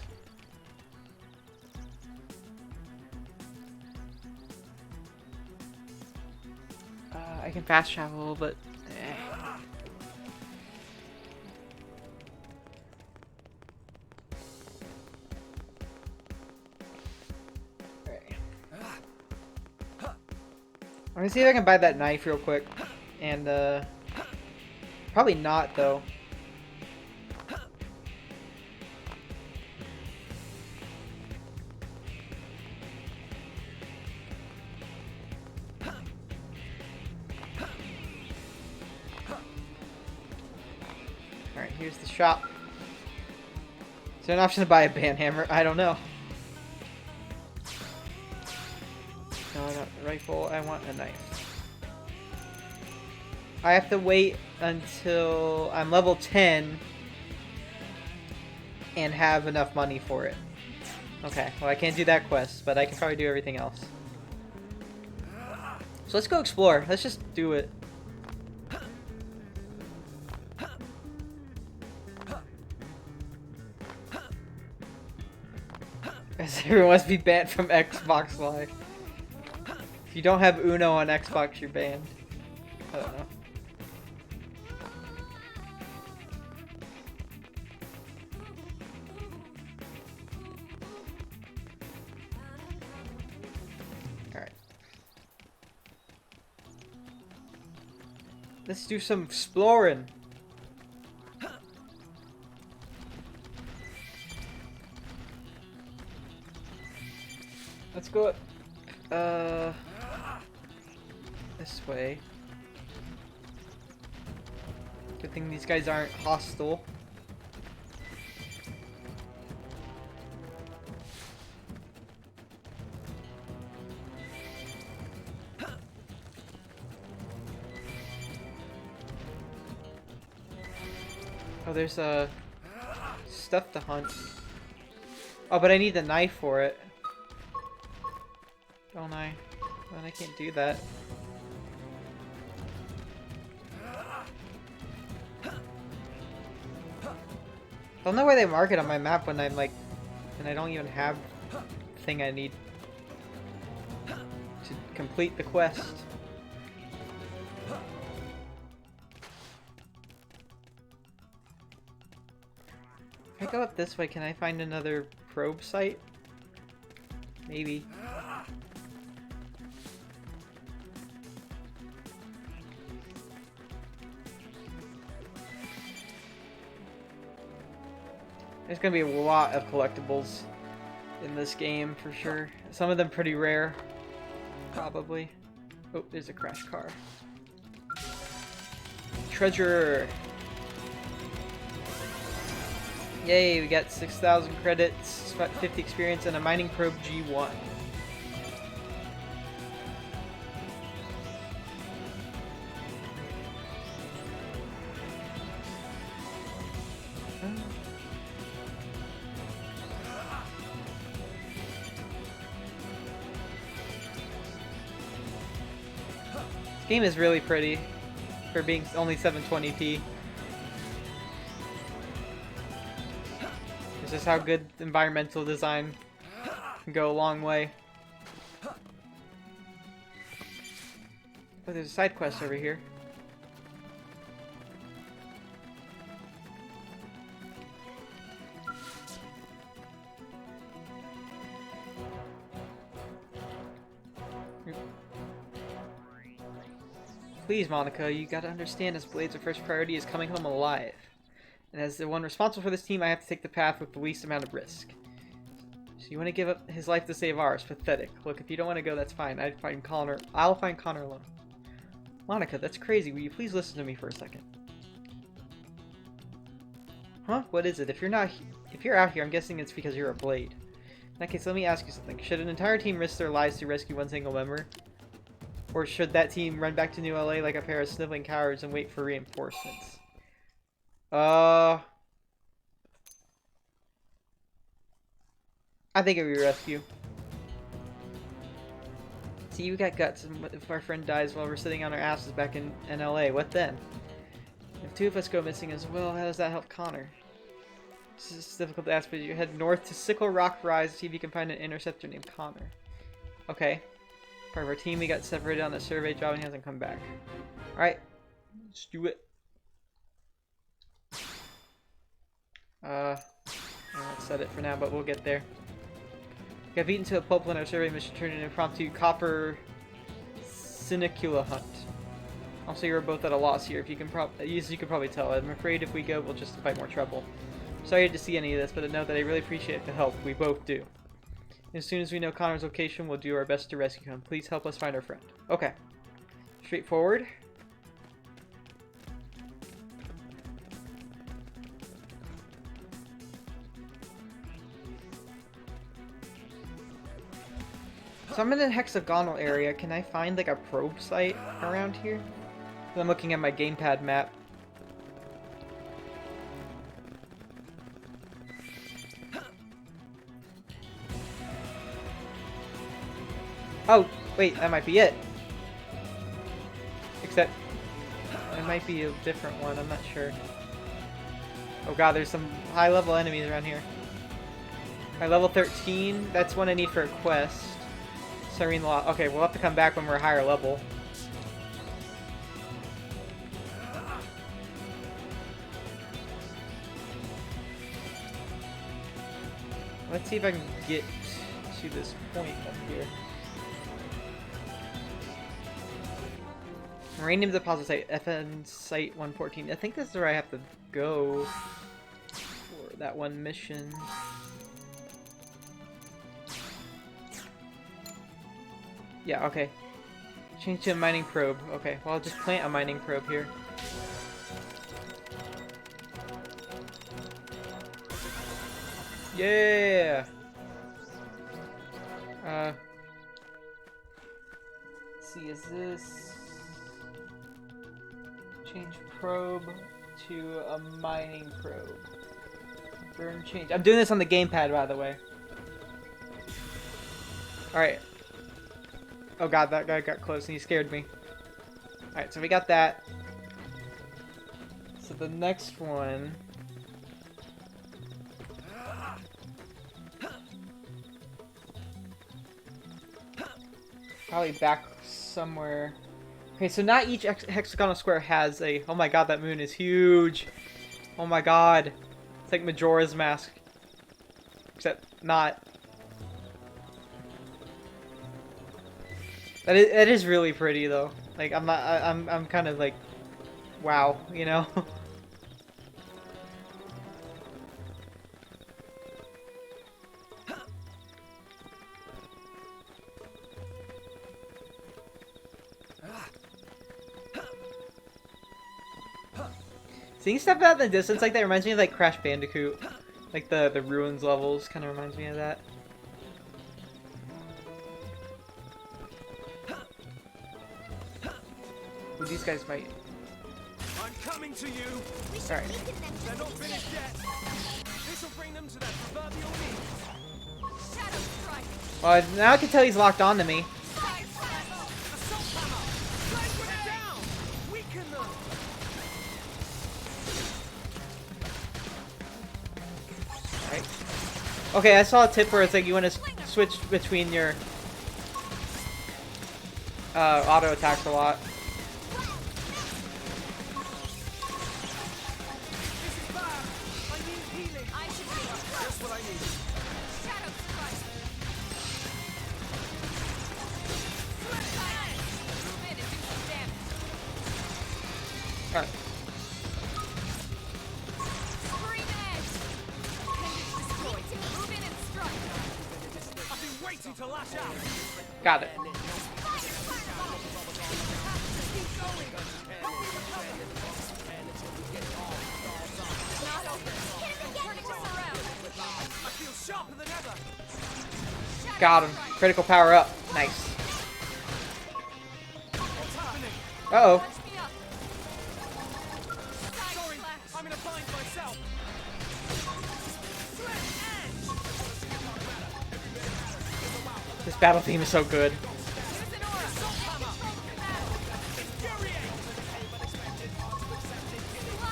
A: I can fast travel, but I'm gonna see if I can buy that knife real quick, and probably not though. Alright, here's the shop. Is there an option to buy a band hammer? I don't know. No, I want a rifle. I want a knife. I have to wait until I'm level 10 and have enough money for it. Okay, well I can't do that quest, but I can probably do everything else. So let's go explore. Let's just do it. As everyone must be banned from Xbox Live. If you don't have Uno on Xbox, you're banned. I don't know. Alright. Let's do some exploring. Let's go this way. Good thing these guys aren't hostile. Oh, there's stuff to hunt. Oh, but I need the knife for it. Don't I? Well, I can't do that. I don't know where they mark it on my map when I'm like, and I don't even have the thing I need to complete the quest. If I go up this way, can I find another probe site? Maybe. There's gonna be a lot of collectibles in this game for sure. Some of them pretty rare, probably. Oh, there's a crash car. Treasure. Yay, we got 6,000 credits, 50 experience, and a mining probe G1. This game is really pretty for being only 720p. This is how good environmental design can go a long way. Oh, there's a side quest over here. Please, Monica, you gotta understand, as Blade's first priority is coming home alive. And as the one responsible for this team, I have to take the path with the least amount of risk. So you want to give up his life to save ours? Pathetic. Look, if you don't want to go, that's fine. I'll find Connor alone. Monica, that's crazy. Will you please listen to me for a second? Huh? What is it? If you're out here, I'm guessing it's because you're a Blade. In that case, let me ask you something. Should an entire team risk their lives to rescue one single member? Or should that team run back to New LA like a pair of sniveling cowards and wait for reinforcements? I think it would be rescue. See, you got guts, and if our friend dies while we're sitting on our asses back in LA, what then? If two of us go missing as well, how does that help Connor? This is difficult to ask, but you head north to Sickle Rock Rise to see if you can find an interceptor named Connor. Okay. Part of our team, we got separated on the survey job and he hasn't come back. Alright. Let's do it. Let's set it for now, but we'll get there. We got beaten to a pulp when our survey mission turned an impromptu copper Sinicula hunt. Also, you're both at a loss here. If you can, as you can probably tell, I'm afraid if we go, we'll just invite more trouble. Sorry to see any of this, but know that I really appreciate the help. We both do. As soon as we know Connor's location, we'll do our best to rescue him. Please help us find our friend. Okay. Straightforward. So I'm in a hexagonal area. Can I find like a probe site around here? I'm looking at my gamepad map. Oh, wait, that might be it. Except, it might be a different one, I'm not sure. Oh god, there's some high-level enemies around here. Alright, level 13, that's one I need for a quest. Serene Law. Okay, we'll have to come back when we're higher level. Let's see if I can get to this point up here. Uranium deposit site, FN site 114. I think this is where I have to go for that one mission. Yeah, okay. Change to a mining probe. Okay, well I'll just plant a mining probe here. Yeah! Let's see, is this... Change probe to a mining probe. Burn change. I'm doing this on the gamepad, by the way. Alright. Oh god, that guy got close and he scared me. Alright, so we got that. So the next one... Probably back somewhere... Okay, so not each hexagonal square has a... Oh my god, that moon is huge! Oh my god. It's like Majora's Mask. Except not. That is really pretty though. Like I'm kind of like, wow, you know. Seeing stuff out in the distance like that reminds me of like Crash Bandicoot. Like the ruins levels kind of reminds me of that. Ooh, these guys might.
B: I'm coming to you.
A: Alright.
B: They're not finished yet. This will bring them to that proverbial knees.
D: Shadow strike.
A: Well, now I can tell he's locked on to me.
B: Assault hammer. Guys, put it down. Weaken them.
A: Right. Okay, I saw a tip where it's like you want to switch between your auto attacks a lot.
B: This is bad. I need healing.
D: I should be
B: Just what I need.
D: shadow strike. Move in and do some damage.
A: Alright.
D: Scream edge. Appendage destroyed. Move in and strike.
B: I've been waiting to lash out.
A: Got it.
D: Not open. Turning us around.
B: I feel sharper than ever.
A: Got him. Critical power up. Nice.
B: What's happening?
A: Uh-oh.
D: Touch me up. Side
B: Sorry,
D: slash.
B: I'm in a bind myself.
A: This battle theme is so good.
D: Use an aura. Control the battle.
B: Infuriate.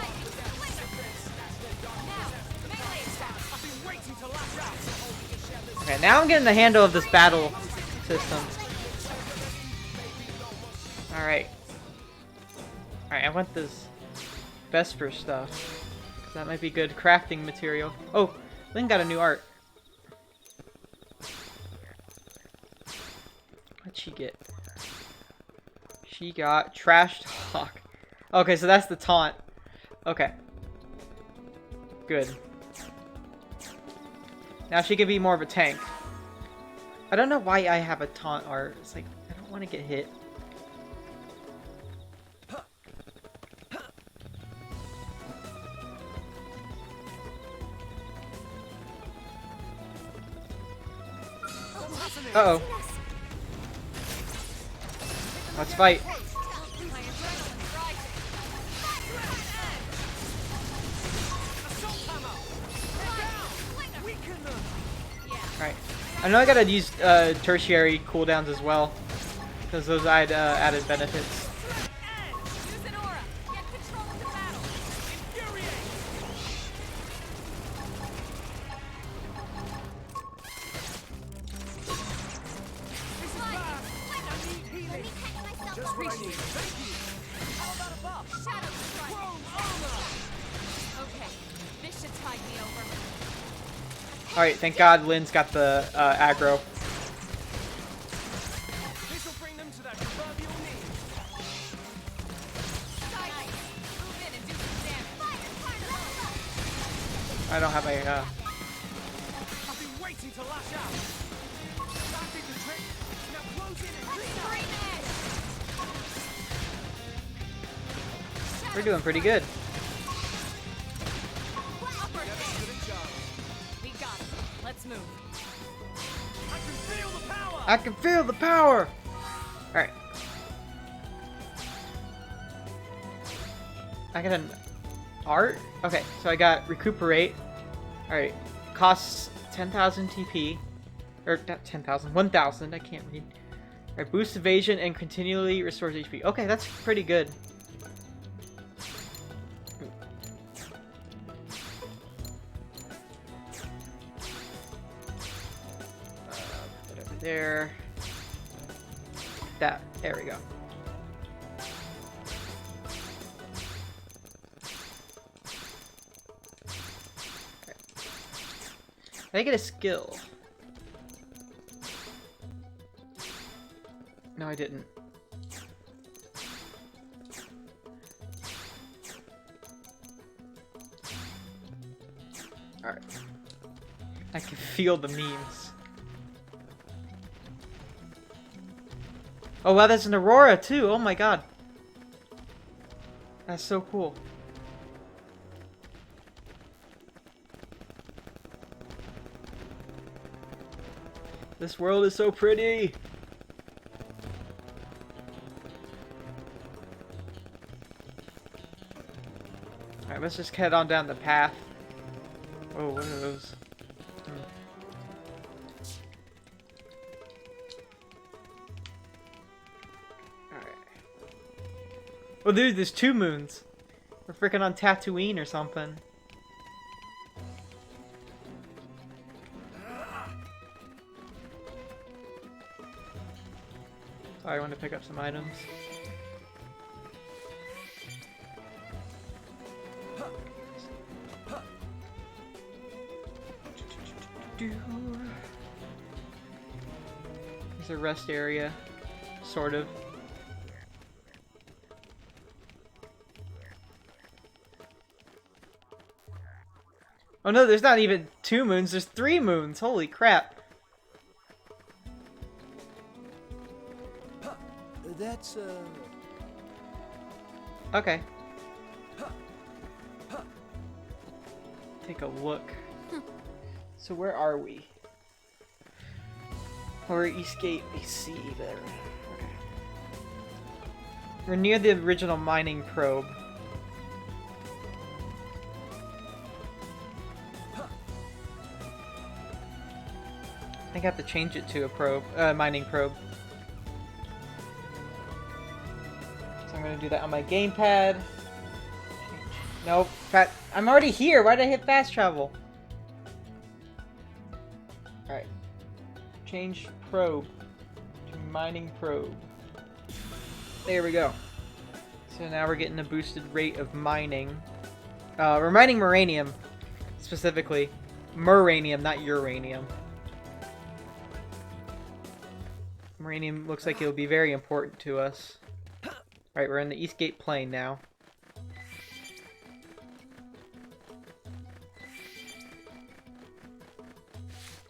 D: Lightning splinter. Now, melee attack.
B: I've been waiting to lash out.
A: Okay, now I'm getting the handle of this battle system. Alright. Alright, I want this Vesper stuff. 'Cause that might be good crafting material. Oh, Lynn got a new art. What'd she get? She got Trash Talk. Okay, so that's the taunt. Okay. Good. Now she can be more of a tank. I don't know why I have a taunt art. It's like, I don't want to get hit. Uh-oh. Let's fight.
D: My adrenaline's rising.
B: Assault hammer. Weaken them.
D: Yeah.
A: Alright. I know I gotta use tertiary cooldowns as well. Because those add added benefits.
D: Use an aura. Get control of the battle.
B: Infuriate. This is bad. I need healing. Just what I need. Thank you. How about a buff?
D: Shadow strike.
B: Chrome armor.
D: Okay. This should tide me over.
A: Alright, thank God Lynn's got the aggro.
B: This will bring them to that proverbial knee.
D: Nice. Move in and do some damage.
A: I don't have my
B: I've been waiting to lash out. That did the trick. Now close in and clean up.
D: Scream edge.
A: we're doing pretty good.
D: Upper
B: Never
D: hand.
B: stood a chance.
D: We got it. Let's move.
B: I can feel the power.
A: I can feel the power! Alright. I got an art? Okay, so I got recuperate. Alright. Costs 10,000 TP. Or not 10,000, 1,000. I can't read. Alright, boost evasion and continually restores HP. Okay, that's pretty good. Put it over there. That. There we go. Okay. Did I get a skill? No, I didn't. Alright. I can feel the memes. Oh wow, that's an Aurora too! Oh my god. That's so cool. This world is so pretty. Alright, let's just head on down the path. Oh, what are those? Alright. Oh, dude, there's 2 moons. We're freaking on Tatooine or something. Sorry, I want to pick up some items. There's a rest area, sort of. Oh no, there's not even 2 moons, there's 3 moons! Holy crap!
B: That's,
A: Okay. Take a look. So where are we? We're Eastgate AC there. Okay. We're near the original mining probe. I think I have to change it to a probe, mining probe. So I'm gonna do that on my gamepad. Nope, I'm already here. Why did I hit fast travel? Alright. Change probe to mining probe. There we go. So now we're getting a boosted rate of mining. We're mining Moranium, specifically. Muranium, not uranium. Moranium looks like it'll be very important to us. Alright, we're in the Eastgate Plain now.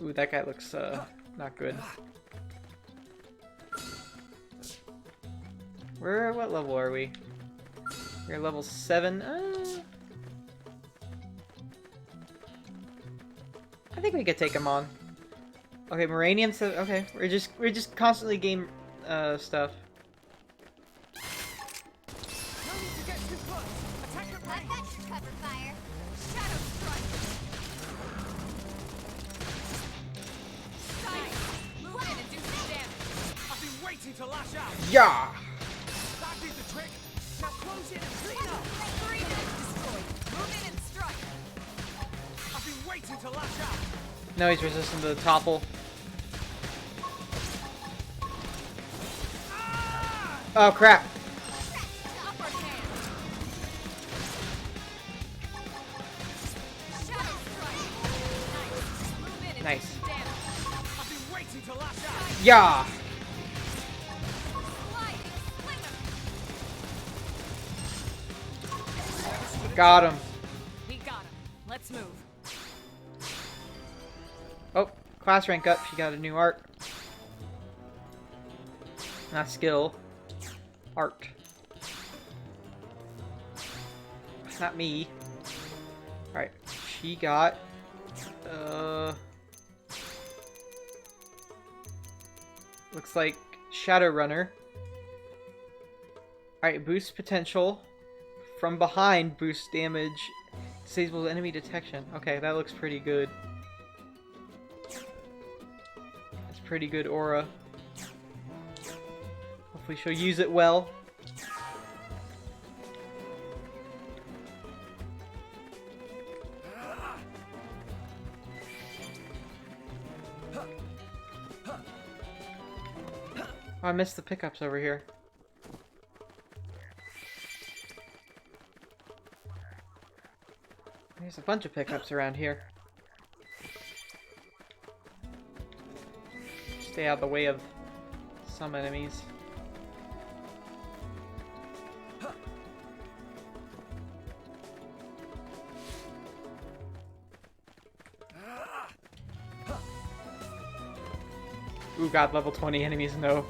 A: Ooh, that guy looks, not good. What level are we? We're level 7. I think we could take him on. Okay, Moranium says, okay, we're just constantly game, stuff.
B: no need to get too close. Attack at
C: Let
B: range.
C: that should cover fire.
D: Shadow strike. Nice. Move in and do some damage.
B: I've been waiting to lash out.
A: Yeah!
B: That did the trick. Now close in and clean up.
D: 3 minutes destroyed. Move in and strike.
B: I've been waiting to lash out.
A: No, he's resistant to the topple. Oh crap!
D: Upper hand. Shadow strike. Nice. Move in and
A: Nice.
D: do some damage.
B: I've been waiting to lash out.
A: Yeah!
D: Slide. Sling him.
A: Got him.
D: We got him. Let's move.
A: Oh, class rank up. She got a new art. Not skill. Art. Not me. Alright, she got... Looks like Shadowrunner. Alright, boost potential. From behind, boost damage. Disables enemy detection. Okay, that looks pretty good. That's pretty good aura. Hopefully she'll use it well. Oh, I missed the pickups over here. There's a bunch of pickups around here. Stay out of the way of some enemies. Ooh, god, level 20 enemies, no.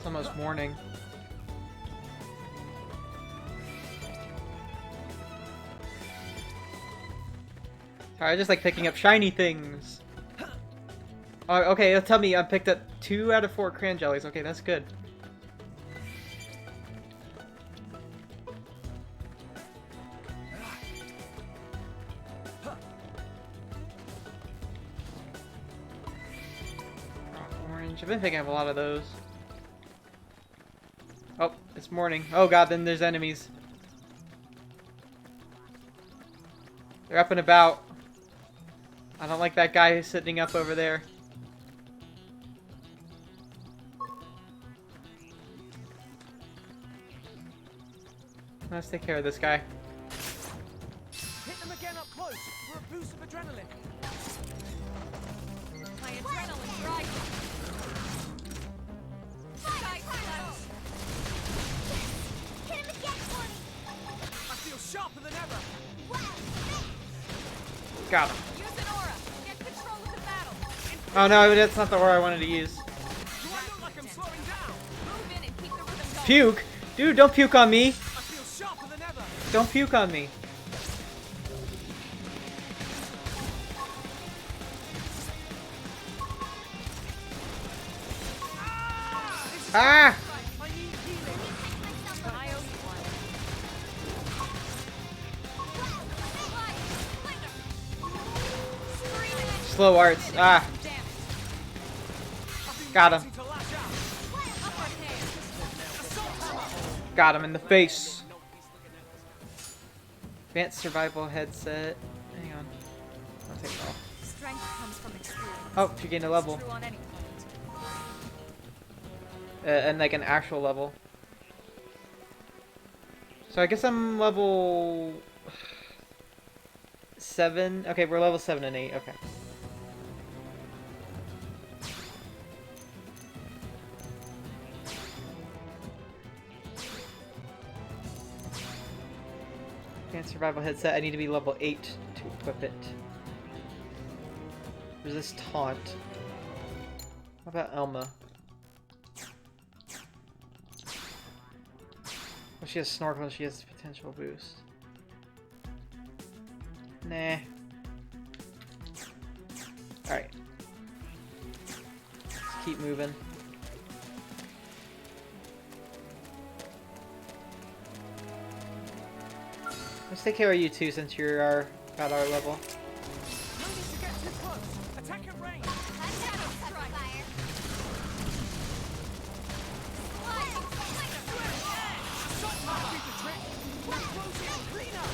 A: almost morning. Sorry, I just like picking up shiny things. Oh, okay, tell me I picked up 2 out of 4 cran jellies. Okay, that's good. Orange. I've been picking up a lot of those. Oh, it's morning. Oh god, then there's enemies. They're up and about. I don't like that guy who's sitting up over there. Let's take care of this guy.
B: Hit them again up close for a boost of adrenaline.
D: My adrenaline's rising. Side slash.
C: Hit him again for me.
B: I feel sharper than ever.
A: Got him.
D: Use an aura. Get control of the battle.
A: Oh no, that's not the aura I wanted to use.
B: Do I look like I'm slowing down?
D: Move in and keep the rhythm going.
A: Puke? Dude, don't puke on me.
B: I feel sharper than ever.
A: Don't puke on me. Ah!
B: I need healing.
D: I owe you one.
A: Slow arts. Ah,
D: Damage.
B: I've been
A: got him.
B: waiting to lash out.
D: Upper hand.
B: Assault hammer.
A: Got him in the face. Advanced survival headset. Hang on. I'll take it off.
D: Strength comes from experience.
A: Oh, you gained a level.
D: True on any point.
A: And like an actual level. So I guess I'm level 7. Okay, we're level 7 and 8. Okay. Advanced survival headset. I need to be level 8 to equip it. Resist taunt. How about Elma? Well, she has snorkel, she has potential boost. Nah. Alright. Let's keep moving. Let's take care of you two since you're about our level.
B: No need to get too close. Attack at range.
C: Shadow strike. Fire.
B: Assault hammer beat the trick. We're closing cleaner.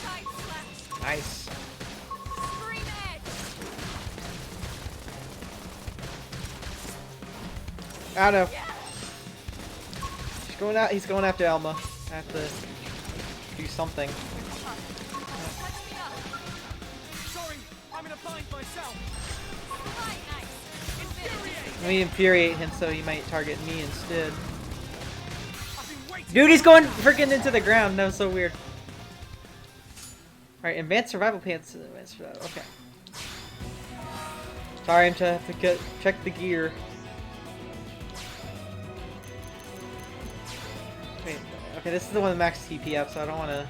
D: Side slash.
A: Nice.
D: Scream edge.
A: I don't know. He's going out. He's going after Elma. I have to do something.
D: Touch me up.
B: Sorry, I'm in a bind myself.
D: Right, nice. Infuriate.
A: Let me infuriate him so he might target me instead.
B: I've been waiting.
A: Dude, he's going freaking into the ground. That was so weird. Alright, advanced survival pants. Advanced survival. Okay. Sorry, I'm to have to check the gear. Wait, okay, this is the one with max TP up, so I don't want to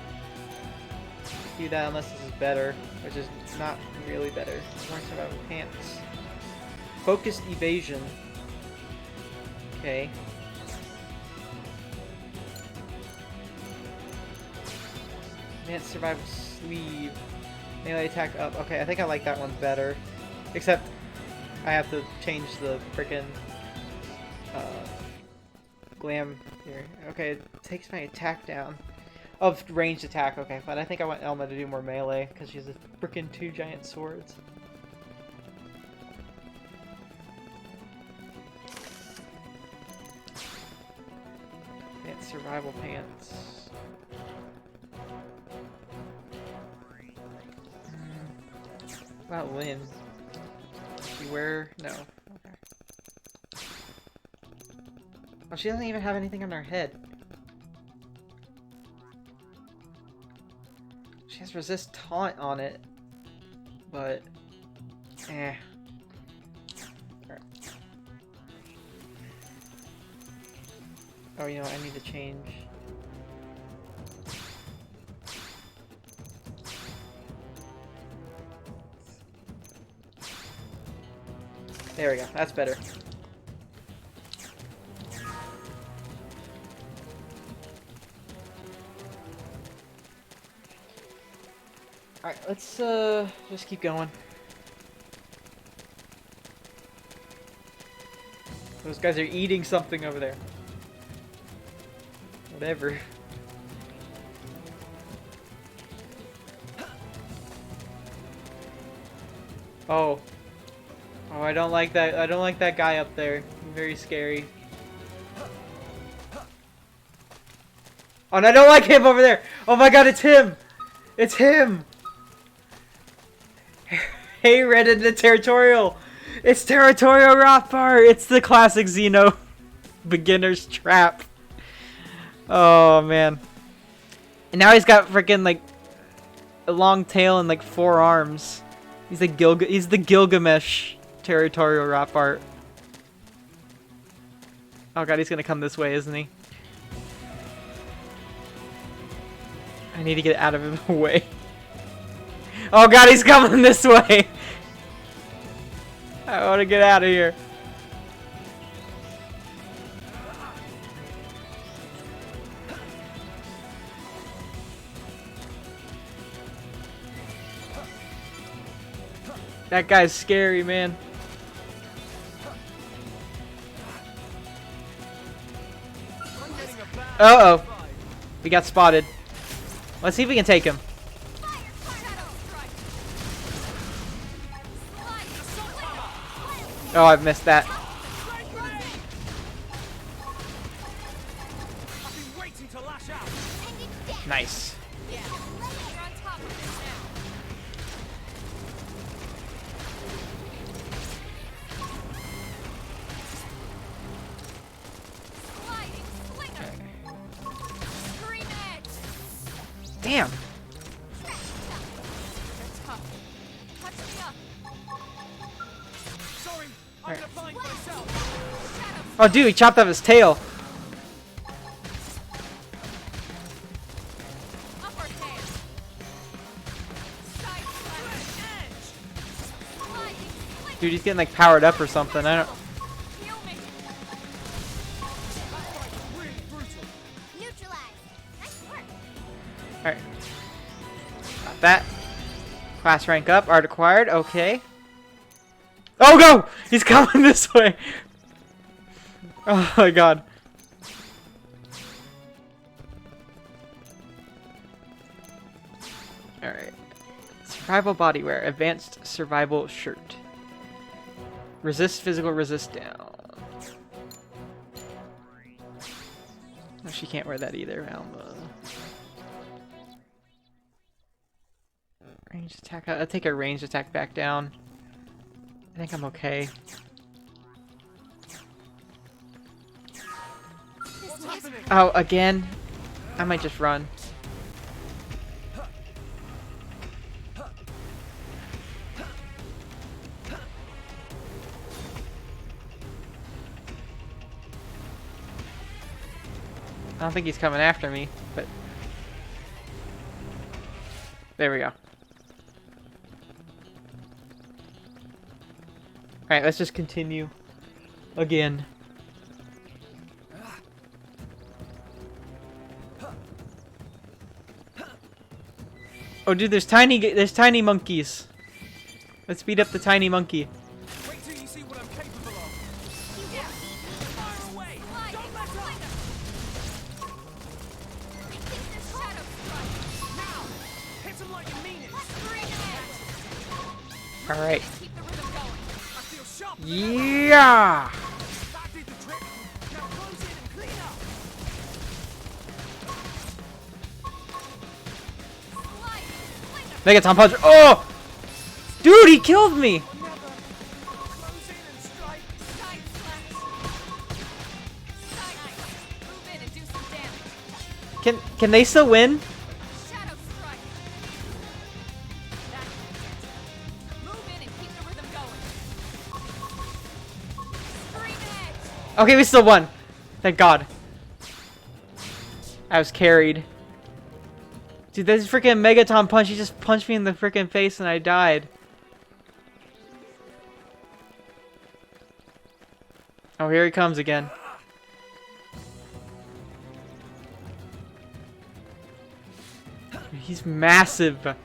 A: do that unless this is better, which is not really better. Advanced survival pants. Focused evasion. Okay. Advanced survival sleeve. Melee attack up. Okay, I think I like that one better. Except I have to change the frickin' glam here. Okay, it takes my attack down. Oh, ranged attack. Okay, but I think I want Elma to do more melee because she has a frickin' 2 giant swords. Advanced survival pants. What about Lynn? Does she wear? No. Okay. Oh, she doesn't even have anything on her head. She has resist taunt on it, but alright. Oh, you know what? I need to change. There we go. That's better. Alright, let's just keep going. Those guys are eating something over there. Whatever. Oh. Oh, I don't like that. I don't like that guy up there. He's very scary. Oh, and I don't like him over there. Oh my god, it's him. It's him. Hey, Red in the Territorial. It's Territorial Rothbar. It's the classic Xeno beginner's trap. Oh, man. And now he's got freaking like a long tail and like 4 arms. He's the Gilgamesh Territorial Rothbar. Oh god, he's gonna come this way, isn't he? I need to get out of his way. Oh god, he's coming this way! I want to get out of here. That guy's scary, man. Uh-oh. We got spotted. Let's see if we can take him. Oh, I've missed that. Nice. Damn. Right. Oh, dude, he chopped off his tail. Dude, he's getting like powered up or something. I don't. Alright. Got that. Class rank up. Art acquired. Okay. Oh, go! He's coming this way. Oh my god. Alright. Survival bodywear. Advanced survival shirt. Resist physical, resist down. No, she can't wear that either. Alma. Range attack. I'll take a ranged attack back down. I think I'm okay. Oh, again? I might just run. I don't think he's coming after me, but... There we go. Alright, let's just continue. Again. Oh dude, there's tiny monkeys. Let's speed up the tiny monkey.
B: Wait till you see what I'm capable of. Fire away. Don't let up. Now, hit him like you mean it.
A: Alright.
B: Keep the rhythm going. I feel sharp.
A: Yeah!
B: That did the trick. Now close in and clean up.
A: Megaton Punch. Oh! Dude, he killed me!
B: Close in and strike.
D: Side slash. Side ice. Move in and do some damage.
A: Can they still win?
D: Shadow strike. That's it. Move in and keep the rhythm going. Scream edge.
A: Okay, we still won. Thank God. I was carried. Dude, this freaking Megaton punch, he just punched me in the freaking face and I died. Oh, here he comes again. He's massive.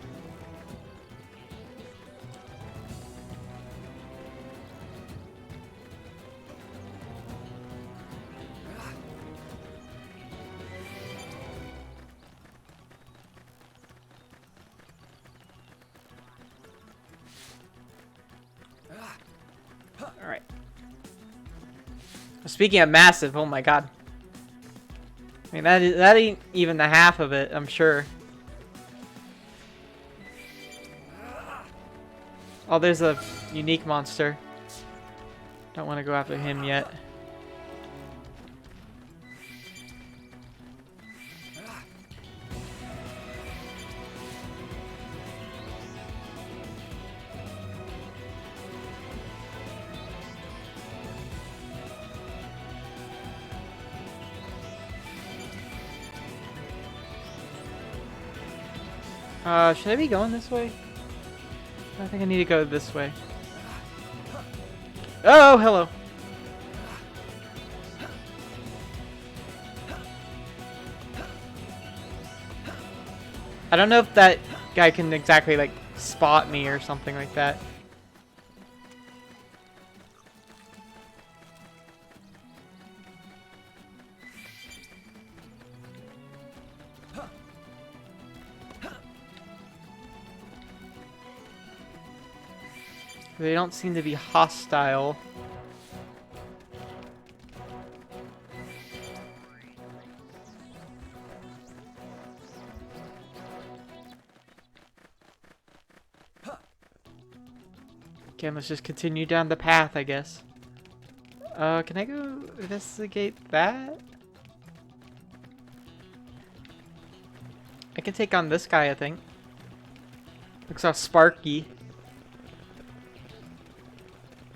A: Alright. Speaking of massive, oh my god. I mean, that ain't even the half of it, I'm sure. Oh, there's a unique monster. Don't want to go after him yet. Should I be going this way? I think I need to go this way. Oh, hello. I don't know if that guy can exactly, like, spot me or something like that. They don't seem to be hostile. Again, let's just continue down the path, I guess. Can I go investigate that? I can take on this guy, I think. Looks all sparky.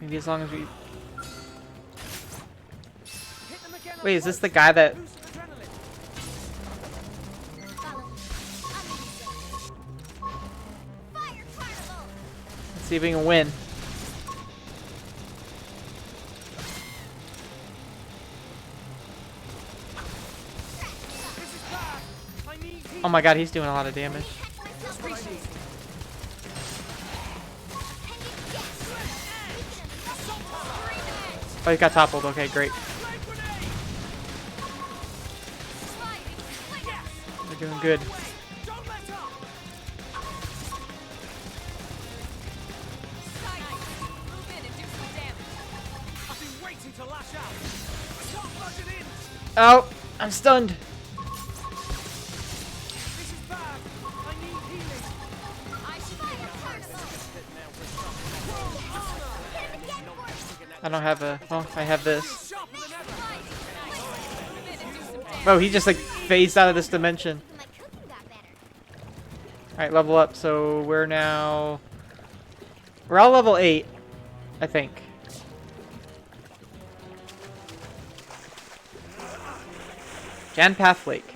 A: Maybe as long as we... Wait, is this the guy that... Let's see if we can win. Oh my god, he's doing a lot of damage. Oh, he got toppled. Okay, great. They're doing good. Oh, I'm stunned. I don't have a... Oh, I have this. Oh, he just like phased out of this dimension. Alright, level up. So we're now... We're all level 8, I think. Janpath Lake.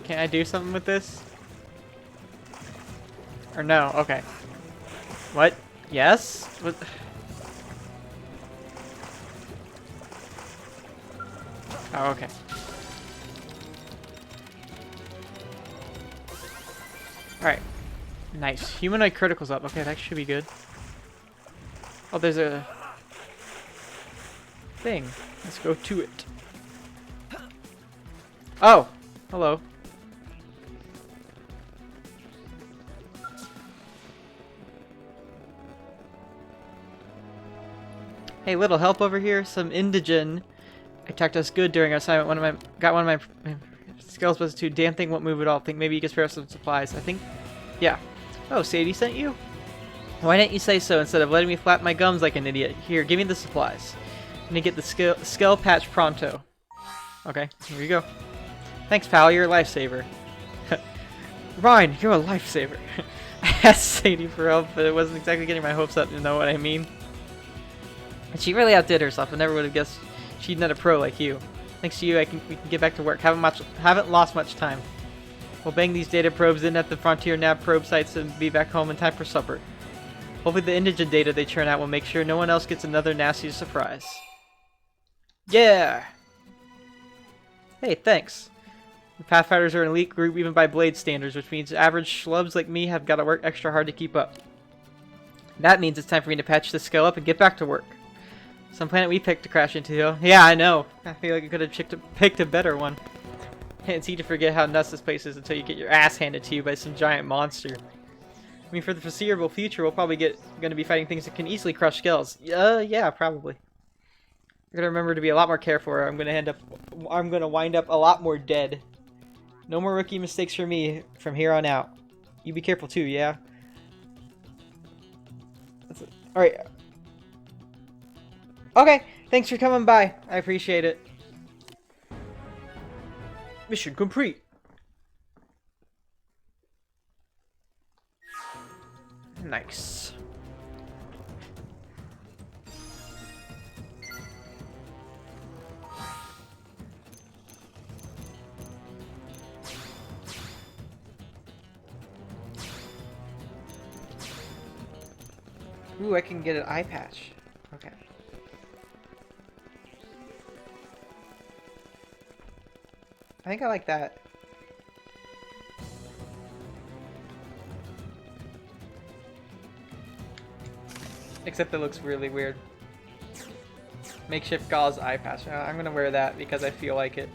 A: Can I do something with this? Or no? Okay. What? Yes? What? Oh, okay. Alright. Nice. Humanoid criticals up. Okay, that should be good. Oh, there's a thing. Let's go to it. Oh! Hello. Hey, little help over here. Some indigen attacked us good during our assignment. Got one of my skills was to damn thing won't move at all. Think maybe you could spare us some supplies. I think, yeah. Oh, Sadie sent you? Why didn't you say so instead of letting me flap my gums like an idiot? Here, give me the supplies. I'm gonna get the skull patch pronto. Okay, here you go. Thanks, pal. You're a lifesaver. Ryan, you're a lifesaver. I asked Sadie for help, but it wasn't exactly getting my hopes up. You know what I mean? And she really outdid herself. I never would have guessed she'd net a pro like you. Thanks to you, we can get back to work. Haven't lost much time. We'll bang these data probes in at the Frontier Nav probe sites and be back home in time for supper. Hopefully the indigent data they churn out will make sure no one else gets another nasty surprise. Yeah! Hey, thanks. The Pathfinders are an elite group even by Blade standards, which means average schlubs like me have got to work extra hard to keep up. That means it's time for me to patch this skill up and get back to work. Some planet we picked to crash into. Yeah, I know. I feel like I could have picked a better one. It's easy to forget how nuts this place is until you get your ass handed to you by some giant monster. I mean, for the foreseeable future, we'll probably going to be fighting things that can easily crush skulls. Yeah, probably. I'm gonna remember to be a lot more careful, or I'm gonna wind up a lot more dead. No more rookie mistakes for me from here on out. You be careful too, yeah? Alright. Okay, thanks for coming by. I appreciate it. Mission complete. Nice. Ooh, I can get an eye patch. Okay. I think I like that. Except it looks really weird. Makeshift gauze eye patch. I'm gonna wear that because I feel like it.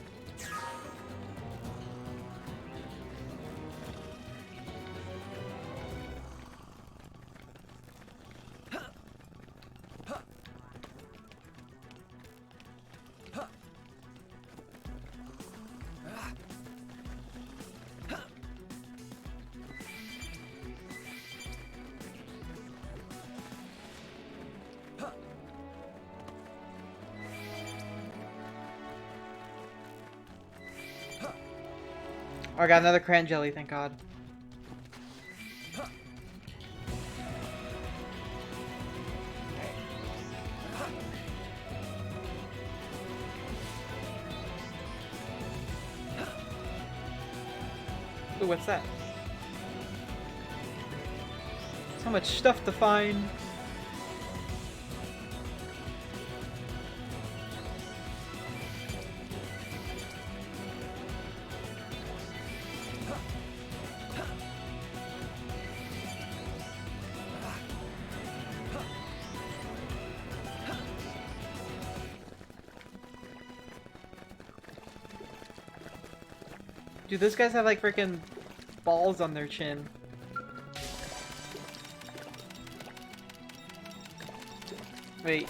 A: Oh, I got another cran jelly, thank God. Ooh, what's that? So much stuff to find. Dude, those guys have like freaking balls on their chin. Wait,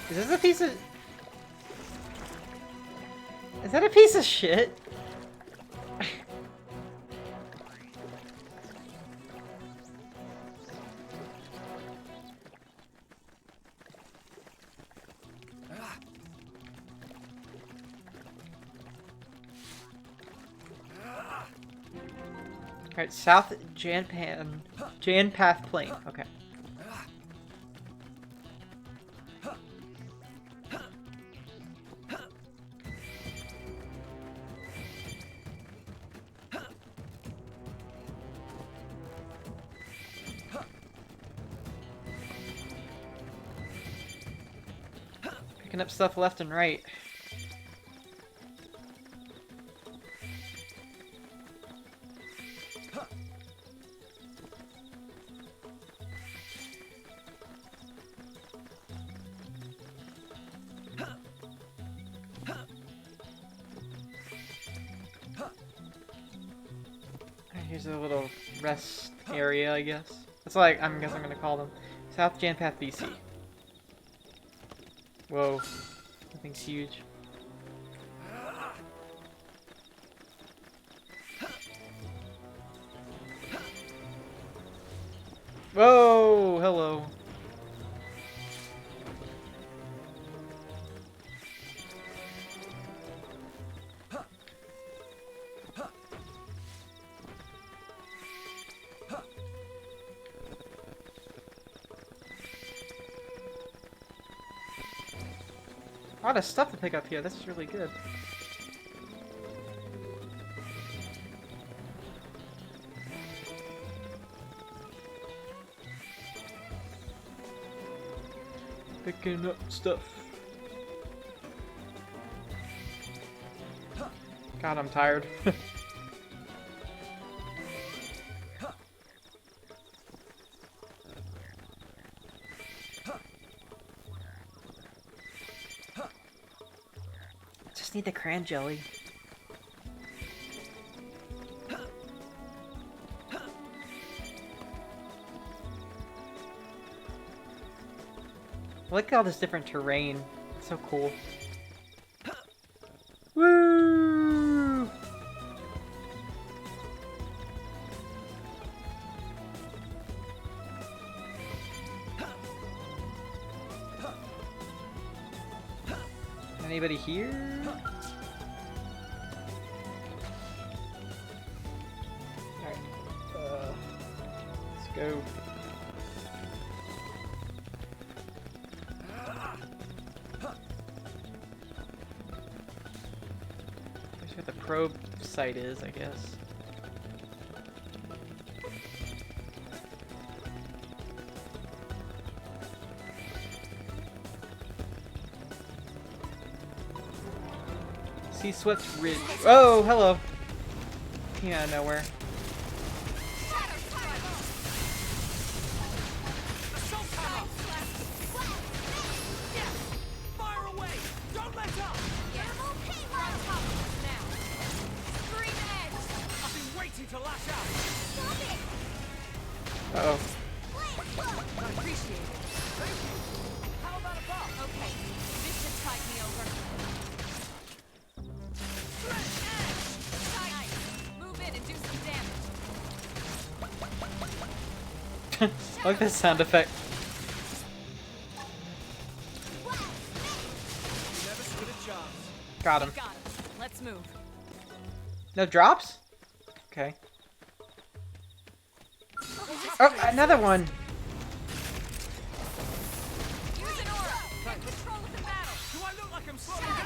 A: is this a piece of... Is that a piece of shit? Alright, South Janpath Plain. Okay. Picking up stuff left and right. Here's a little rest area, I guess. That's like I'm gonna call them. South Janpath, BC. Whoa, that thing's huge. Whoa, hello. A lot of stuff to pick up here. This is really good. Picking up stuff. God, I'm tired. Just need the cran jelly. Look at all this different terrain. It's so cool. Woo! Anybody here? Alright. Let's go. Here's where the probe site is, I guess. See Swift Ridge. Oh, hello. Came out of nowhere.
B: Assault hammer! Fire away! Don't let up!
D: We're on top of us now. Scream edge.
B: I've been waiting to lash out!
A: Uh-oh.
B: I appreciate it. Thank you. How about a buff?
D: Okay, this should tide me over. Nice. Move in and do some damage.
A: I like this sound effect.
B: You never stood a chance.
A: Got him.
D: Got it. Let's move.
A: No drops? Okay. Oh, another one!
D: Use an aura. Get control of the battle.
B: Do I look like I'm slowing down?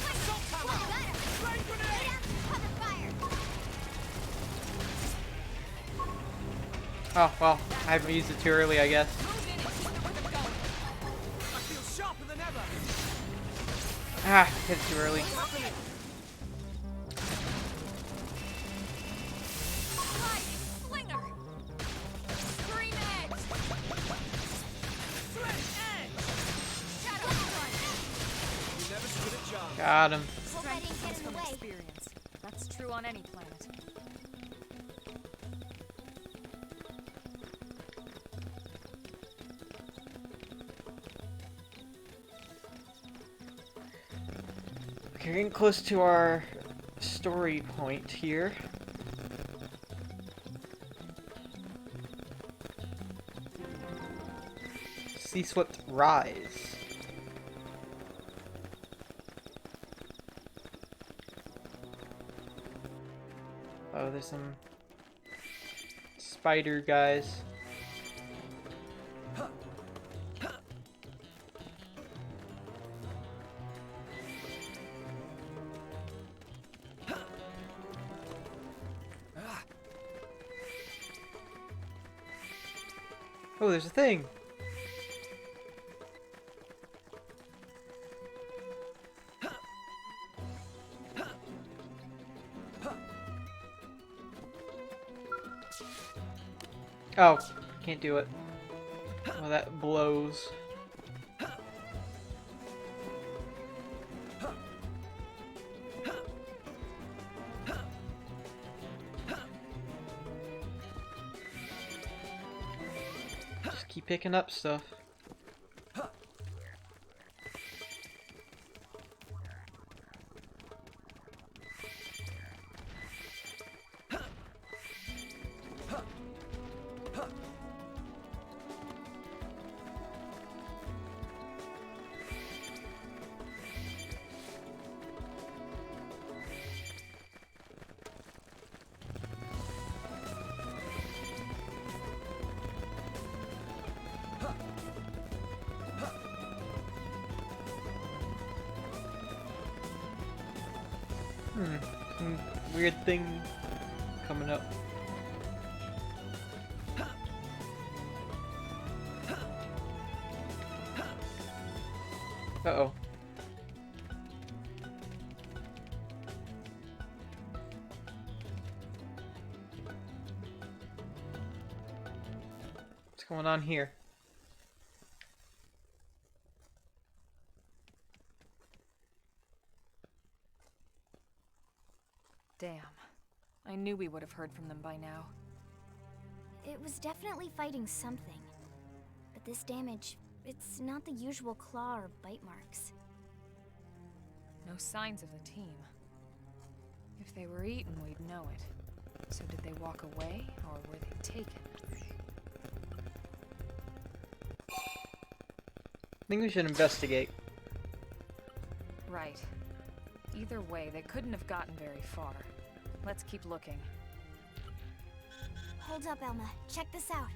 B: Assault hammer! Flame grenade!
A: Oh, well, I haven't used it too early, I guess.
D: Move in and shoot them where they're going.
B: I feel sharper than ever.
A: Ah, hit it too early.
D: Sliding slinger. Scream edge.
B: Threat edge!
D: Shadow strike.
B: You never stood a chance.
A: Got him.
D: Strength comes from experience. That's true on any planet.
A: Okay, we're getting close to our story point here. Sea Swift Rise. Oh, there's some spider guys. Oh, there's a thing. Oh, can't do it. Well, that blows. Just keep picking up stuff. Some weird thing coming up. Uh-oh. What's going on here?
D: Damn. I knew we would have heard from them by now.
C: It was definitely fighting something. But this damage, it's not the usual claw or bite marks.
D: No signs of the team. If they were eaten, we'd know it. So did they walk away, or were they taken?
A: I think we should investigate.
D: Right. Either way, they couldn't have gotten very far. Let's keep looking.
C: Hold up, Elma. Check this out.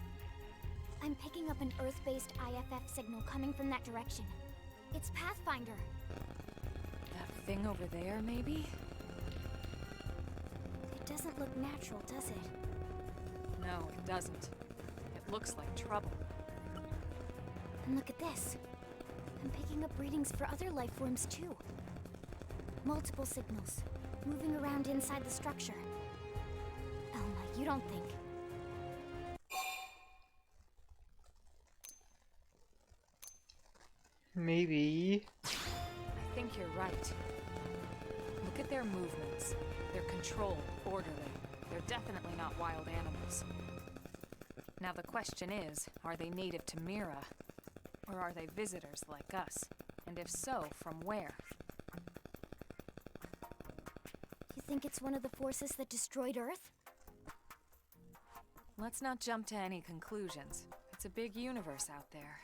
C: I'm picking up an Earth-based IFF signal coming from that direction. It's Pathfinder.
D: That thing over there, maybe?
C: It doesn't look natural, does it?
D: No, it doesn't. It looks like trouble.
C: And look at this. I'm picking up readings for other life forms too. Multiple signals, moving around inside the structure. Elma, you don't think...
A: Maybe.
D: I think you're right. Look at their movements. They're controlled, orderly. They're definitely not wild animals. Now the question is, are they native to Mira? Or are they visitors like us? And if so, from where?
C: You think it's one of the forces that destroyed Earth?
D: Let's not jump to any conclusions. It's a big universe out there.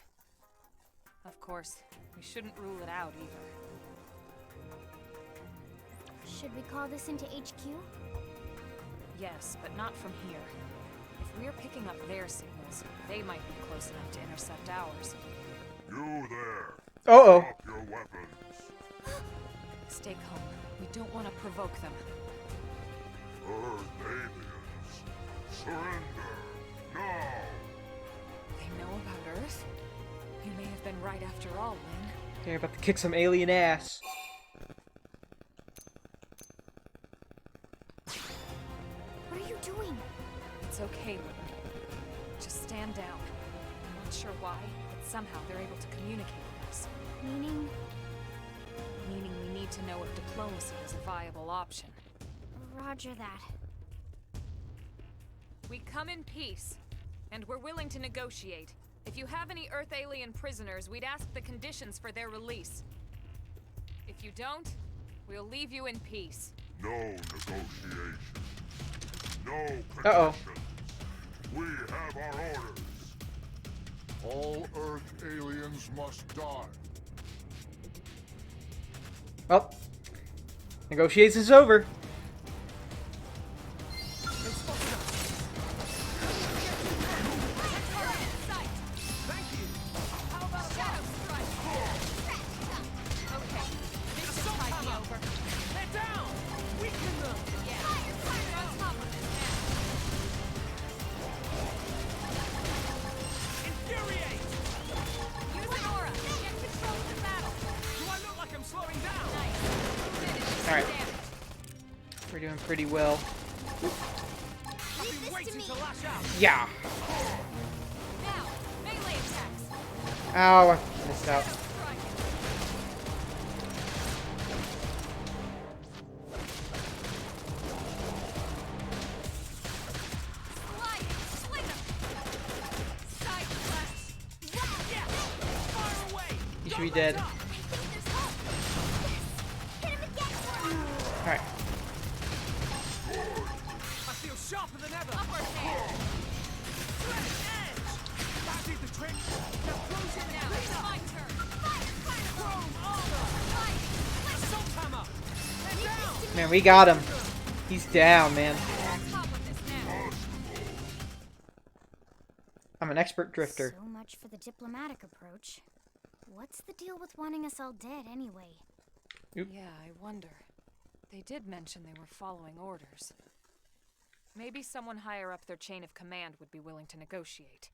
D: Of course, we shouldn't rule it out either.
C: Should we call this into HQ?
D: Yes, but not from here. If we're picking up their signals, they might be close enough to intercept ours.
E: You there!
A: Uh-oh.
E: Drop your weapons!
D: Stay calm. We don't want to provoke them.
E: Earth aliens! Surrender! Now!
D: They know about Earth? You may have been right after all, Lynn.
A: They're about to kick some alien ass.
C: What are you doing?
D: It's okay, Lynn. Just stand down. I'm not sure why, but somehow they're able to communicate with us.
C: Meaning?
D: Meaning we need to know if diplomacy is a viable option.
C: Roger that.
D: We come in peace, and we're willing to negotiate. If you have any Earth alien prisoners, we'd ask the conditions for their release. If you don't, we'll leave you in peace.
E: No negotiation. No conditions.
A: Uh-oh.
E: We have our orders. All Earth aliens must die.
A: Well, negotiations over.
B: Thank you.
D: How about Shadow Strike? Okay, this should tide me over.
B: They're down. Weaken them.
D: Yeah, we're on top of this
B: Infuriate.
D: now. Use an aura. Get control of the battle.
B: Do I look like I'm slowing down?
D: Nice. Finish
A: All right.
D: damage.
A: We're doing pretty well.
B: I've been waiting to lash out.
A: Yeah.
D: Now, melee attacks.
A: Ow, I missed out.
D: Shadow Strike. Slide. Sling 'em. Side slash.
B: Yeah. Fire away.
A: You should be dead.
B: Up.
C: I think there's hope. Yes! Hit him again!
A: Alright.
B: I feel sharper than ever.
D: Upper hand.
B: Sledge edge. That did the trick. Now close it
D: Now it's my turn.
B: Chrome armor. Assault hammer. They're down.
A: Man, we got him. He's down, man.
D: We're on top of this now.
A: I'm an expert drifter.
C: So much for the diplomatic approach. What's the deal with wanting us all dead anyway?
A: Oop.
D: Yeah, I wonder. They did mention they were following orders. Maybe someone higher up their chain of command would be willing to negotiate.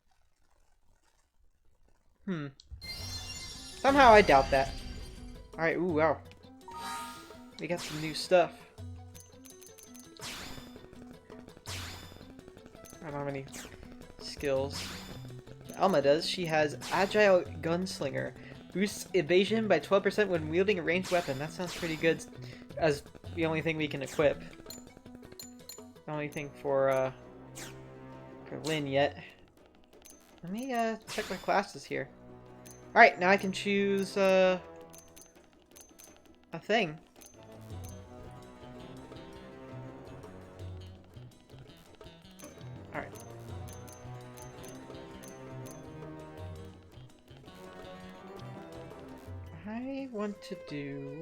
A: Somehow I doubt that. Alright, ooh, wow. We got some new stuff. I don't have any skills. Alma does. She has Agile Gunslinger. Boosts evasion by 12% when wielding a ranged weapon. That sounds pretty good as the only thing we can equip. The only thing for Lynn yet. Let me check my classes here. Alright, now I can choose a thing. Alright. I want to do...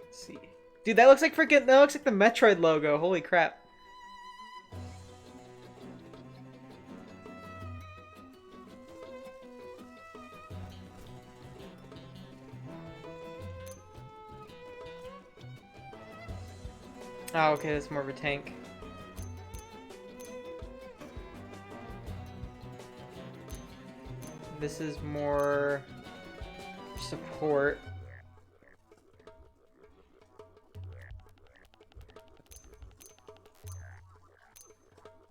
A: Let's see. Dude, that looks like the Metroid logo. Holy crap. Oh, okay, that's more of a tank. This is more support.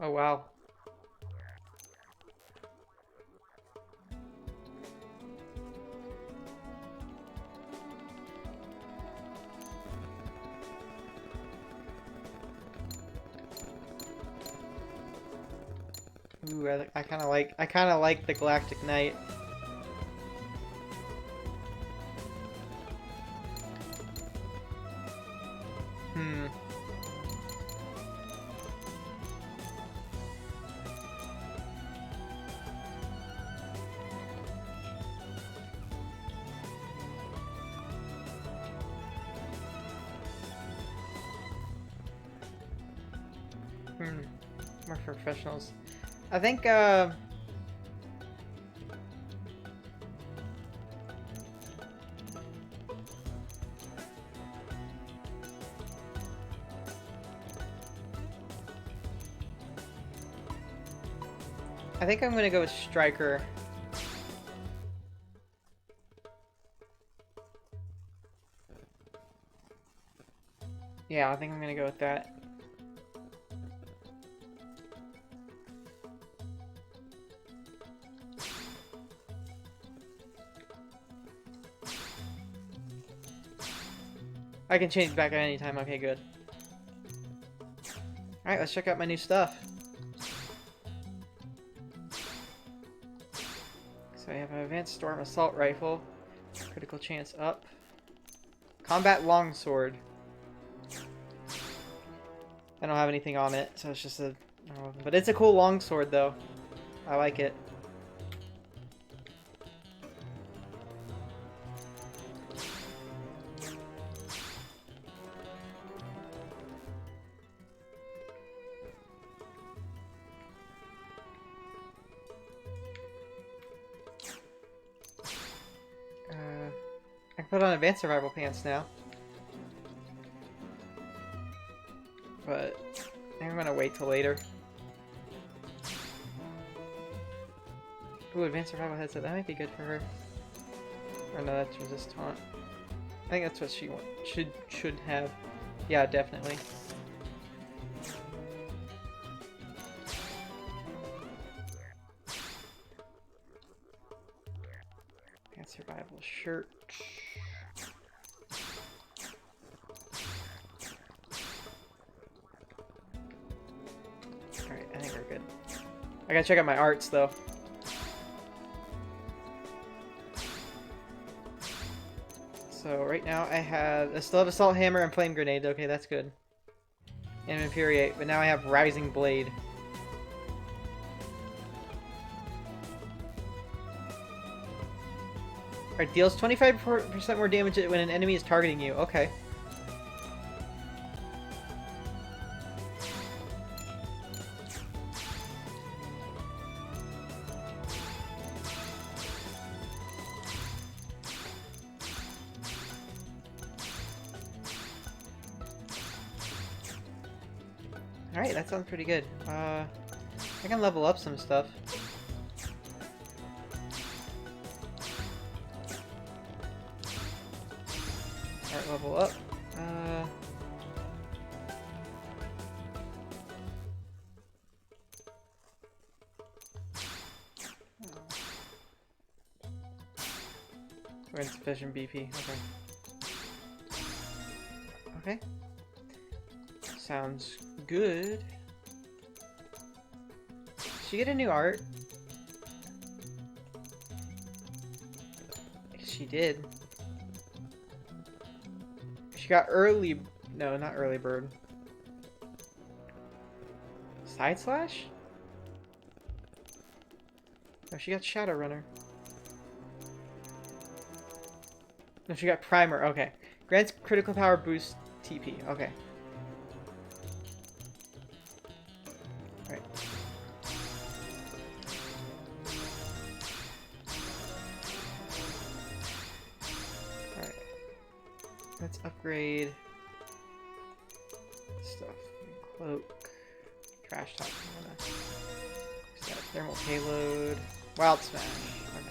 A: Oh, wow. Ooh, I kind of like the Galactic Knight. More professionals. I think, I'm gonna go with Striker. Yeah, I think I'm gonna go with that. I can change back at any time. Okay, good. Alright, let's check out my new stuff. So I have an Advanced Storm Assault Rifle. Critical chance up. Combat Longsword. I don't have anything on it, so it's just a... but it's a cool longsword, though. I like it. I can put on Advanced Survival Pants now. But I think I'm gonna wait till later. Ooh, Advanced Survival Headset. That might be good for her. Or no, that's Resist Taunt. I think that's what she should have. Yeah, definitely. Advanced Survival Shirt. Alright, I think we're good. I gotta check out my arts, though. So right now I still have Assault Hammer and Flame Grenade. Okay, that's good. And Infuriate, but now I have Rising Blade. Alright, deals 25% more damage when an enemy is targeting you. Okay. Alright, that sounds pretty good. I can level up some stuff. Alright, level up. We're insufficient BP. Okay. Okay. Sounds good. Did she get a new art? I guess she did. She got early... No, not early bird. Side slash? No, she got Shadow Runner. No, she got Primer. Okay. Grants critical power boost TP. Okay. Alright. Alright. Let's upgrade stuff. Cloak. Trash talk. Thermal payload. Wild smash. Okay.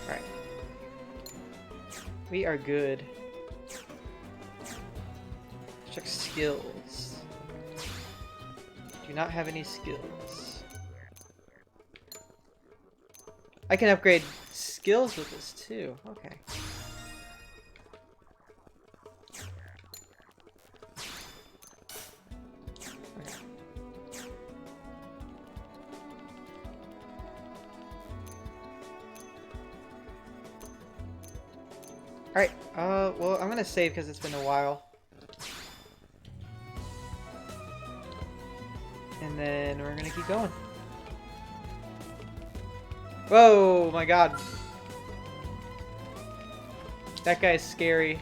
A: Alright. We are good. Check skills. Do not have any skills. I can upgrade skills with this too. Okay. Alright, well, I'm gonna save because it's been a while. And then we're gonna keep going. Whoa, my god. That guy's scary.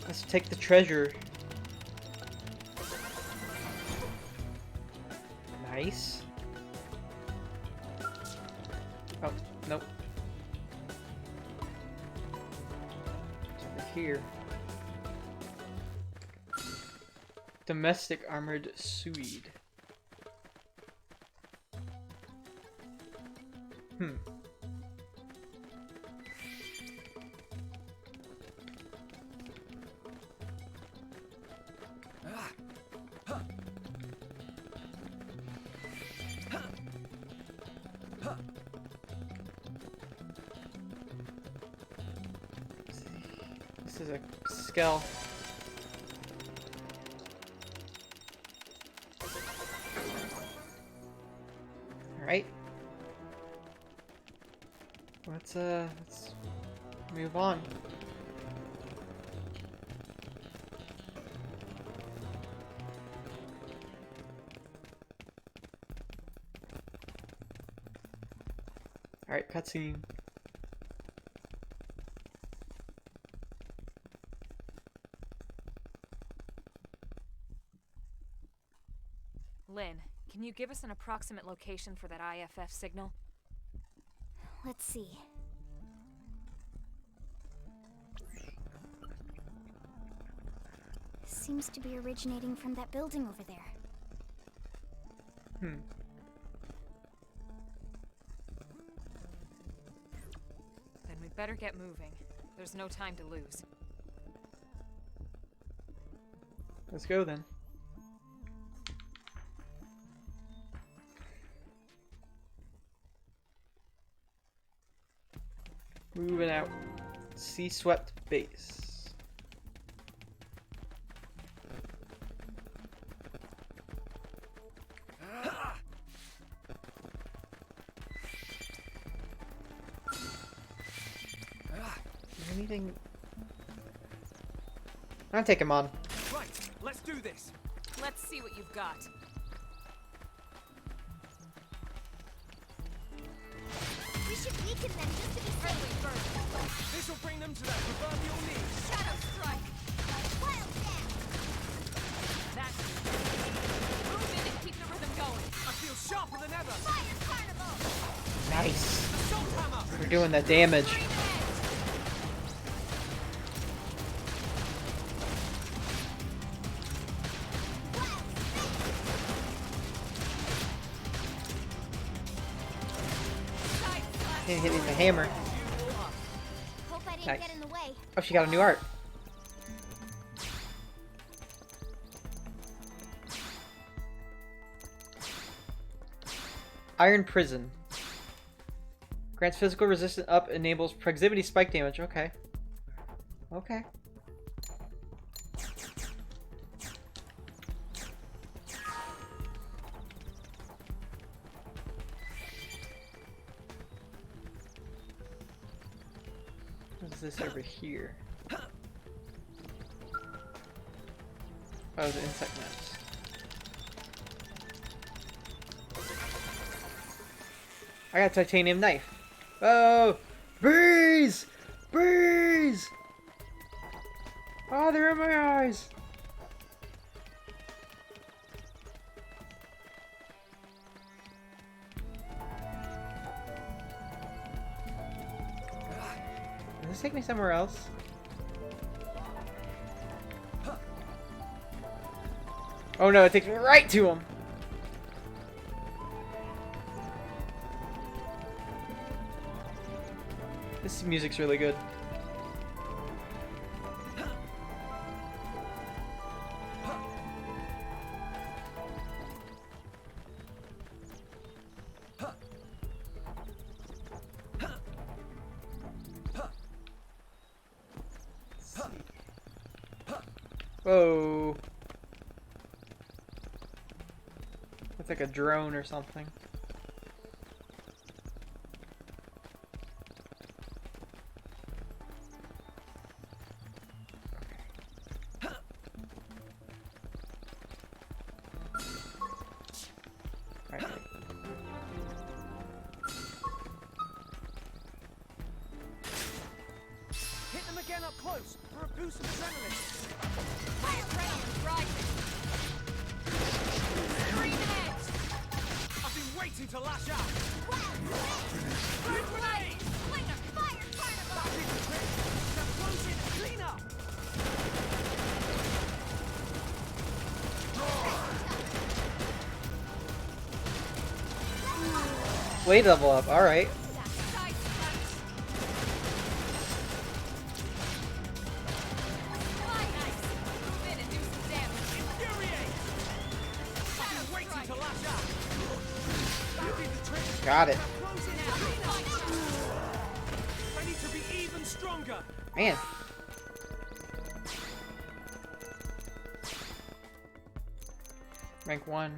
A: Let's take the treasure. Nice. Oh, nope. It's over here. Domestic armored suede. This is a skull. Alright. Let's move on. Alright, cutscene.
D: Lynn, can you give us an approximate location for that IFF signal?
C: Let's see. Seems to be originating from that building over there.
D: Then we'd better get moving. There's no time to lose.
A: Let's go then. Moving out. Sea swept base. Anything? I'll take him on.
B: Right, let's do this.
D: Let's see what you've got.
C: should weaken them just to be safe.
B: This will bring them to their proverbial knees.
C: Shadow strike. Wild dance.
D: That's it. Move in and keep the rhythm going.
B: I feel sharper than ever.
C: Fire carnival.
A: Nice.
B: Assault hammer.
A: We're doing the damage.
D: Green ahead.
C: Wild snake.
D: Side slash.
A: Can't hit me with a hammer.
C: Hope I didn't
A: Nice.
C: get in the way.
A: Oh, she got a new art. Iron Prison. Grants physical resistance up, enables proximity spike damage. Okay. Okay. What's this over here? Oh, the insect nets. I got a titanium knife. Oh! Bees! Bees! Oh, they're in my eyes! Does this take me somewhere else? Oh no, it takes me right to him! This music's really good. Whoa. That's like a drone or something. Right.
B: Hit them again up close for a boost of adrenaline.
D: Fire adrenaline rising. Green ahead.
B: I've been waiting to lash out.
C: Wild snake.
B: Blue grenade.
C: Slinger. Fire carnival.
B: That did the trick. Now close in and clean up.
A: Blade level up, alright.
D: Side slash. Nice. Move in and do some damage.
B: Infuriate. I've been waiting to lash out. That did the trick.
A: Got it.
B: Now close in and clean up. I need to be even stronger.
A: Man. Rank 1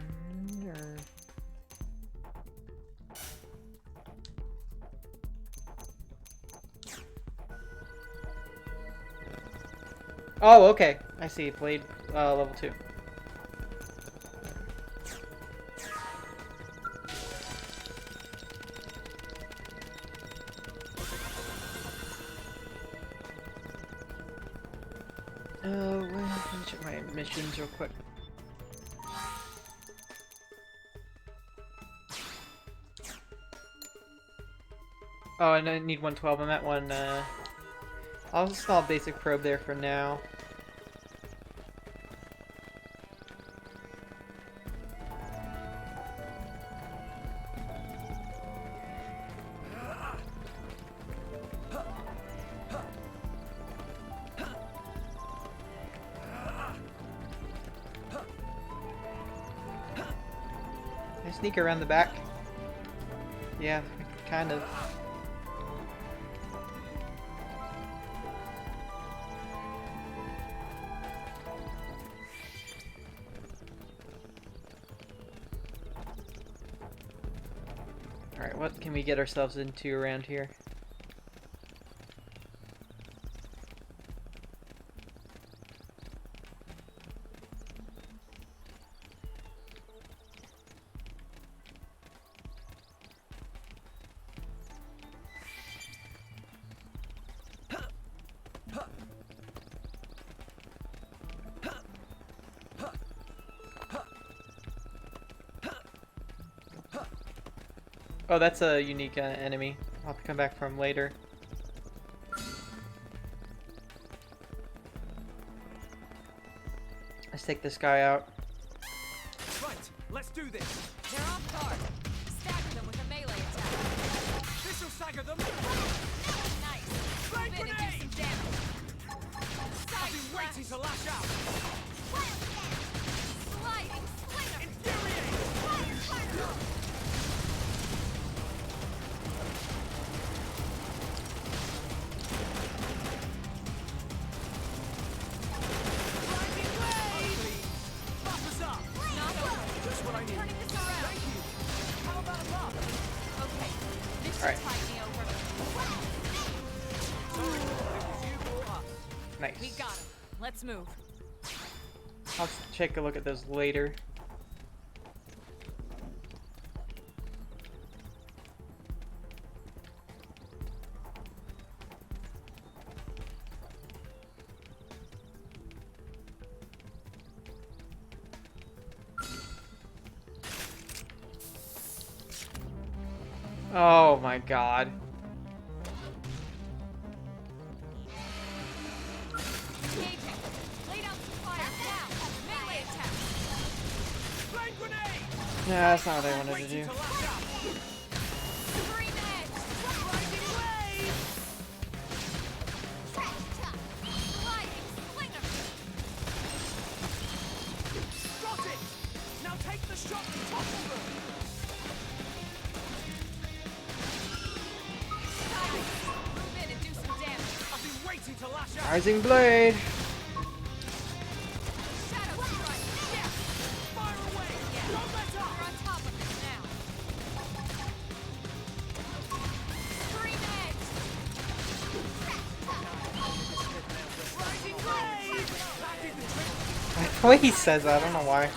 A: or... Oh, okay. I see. Blade level 2. Let me check my missions real quick. Oh, and I need 112. I'm at one, I'll install basic probe there for now. Can I sneak around the back? Yeah, kind of. Alright, what can we get ourselves into around here? Oh, that's a unique enemy. I'll have to come back from later. Let's take this guy out.
B: Right, let's do this.
D: They're off guard. Stagger them with a melee attack.
B: This'll stagger them.
D: Nice.
B: Flame
D: Move in and do
B: grenade!
D: some damage.
B: I've
D: Side
B: been waiting
D: slash.
B: to lash out.
D: Sliding slinger.
B: Infuriate!
C: Fire particle!
B: Blinding blade! Buff us up!
D: Not over.
B: Just what I need.
D: Turning this around.
B: Thank you. How about a buff?
D: Okay. This should
A: Alright.
D: tide me over.
B: Sorry, it was you or us.
A: Nice.
D: We got him. Let's move.
A: I'll take a look at those later. Oh my god.
D: Engaging. Lay down some fire. Now. Melee attack.
B: Flame grenade!
A: Yeah, that's not what I wanted to
B: Waiting
A: do.
B: to lash out.
D: Scream edge.
B: Blinding blade!
D: Sliding slinger.
B: Got it! Now take the shot and topple them!
D: Move in and do some damage.
B: I've been waiting to lash out!
A: Rising Blade!
D: Shadow strike. Yeah.
B: Fire away!
D: Yeah.
B: Don't let
D: We're
B: up!
D: on top of this now. Scream edge.
B: Blinding blade! That did the trick!
A: The way he says that, I don't know why.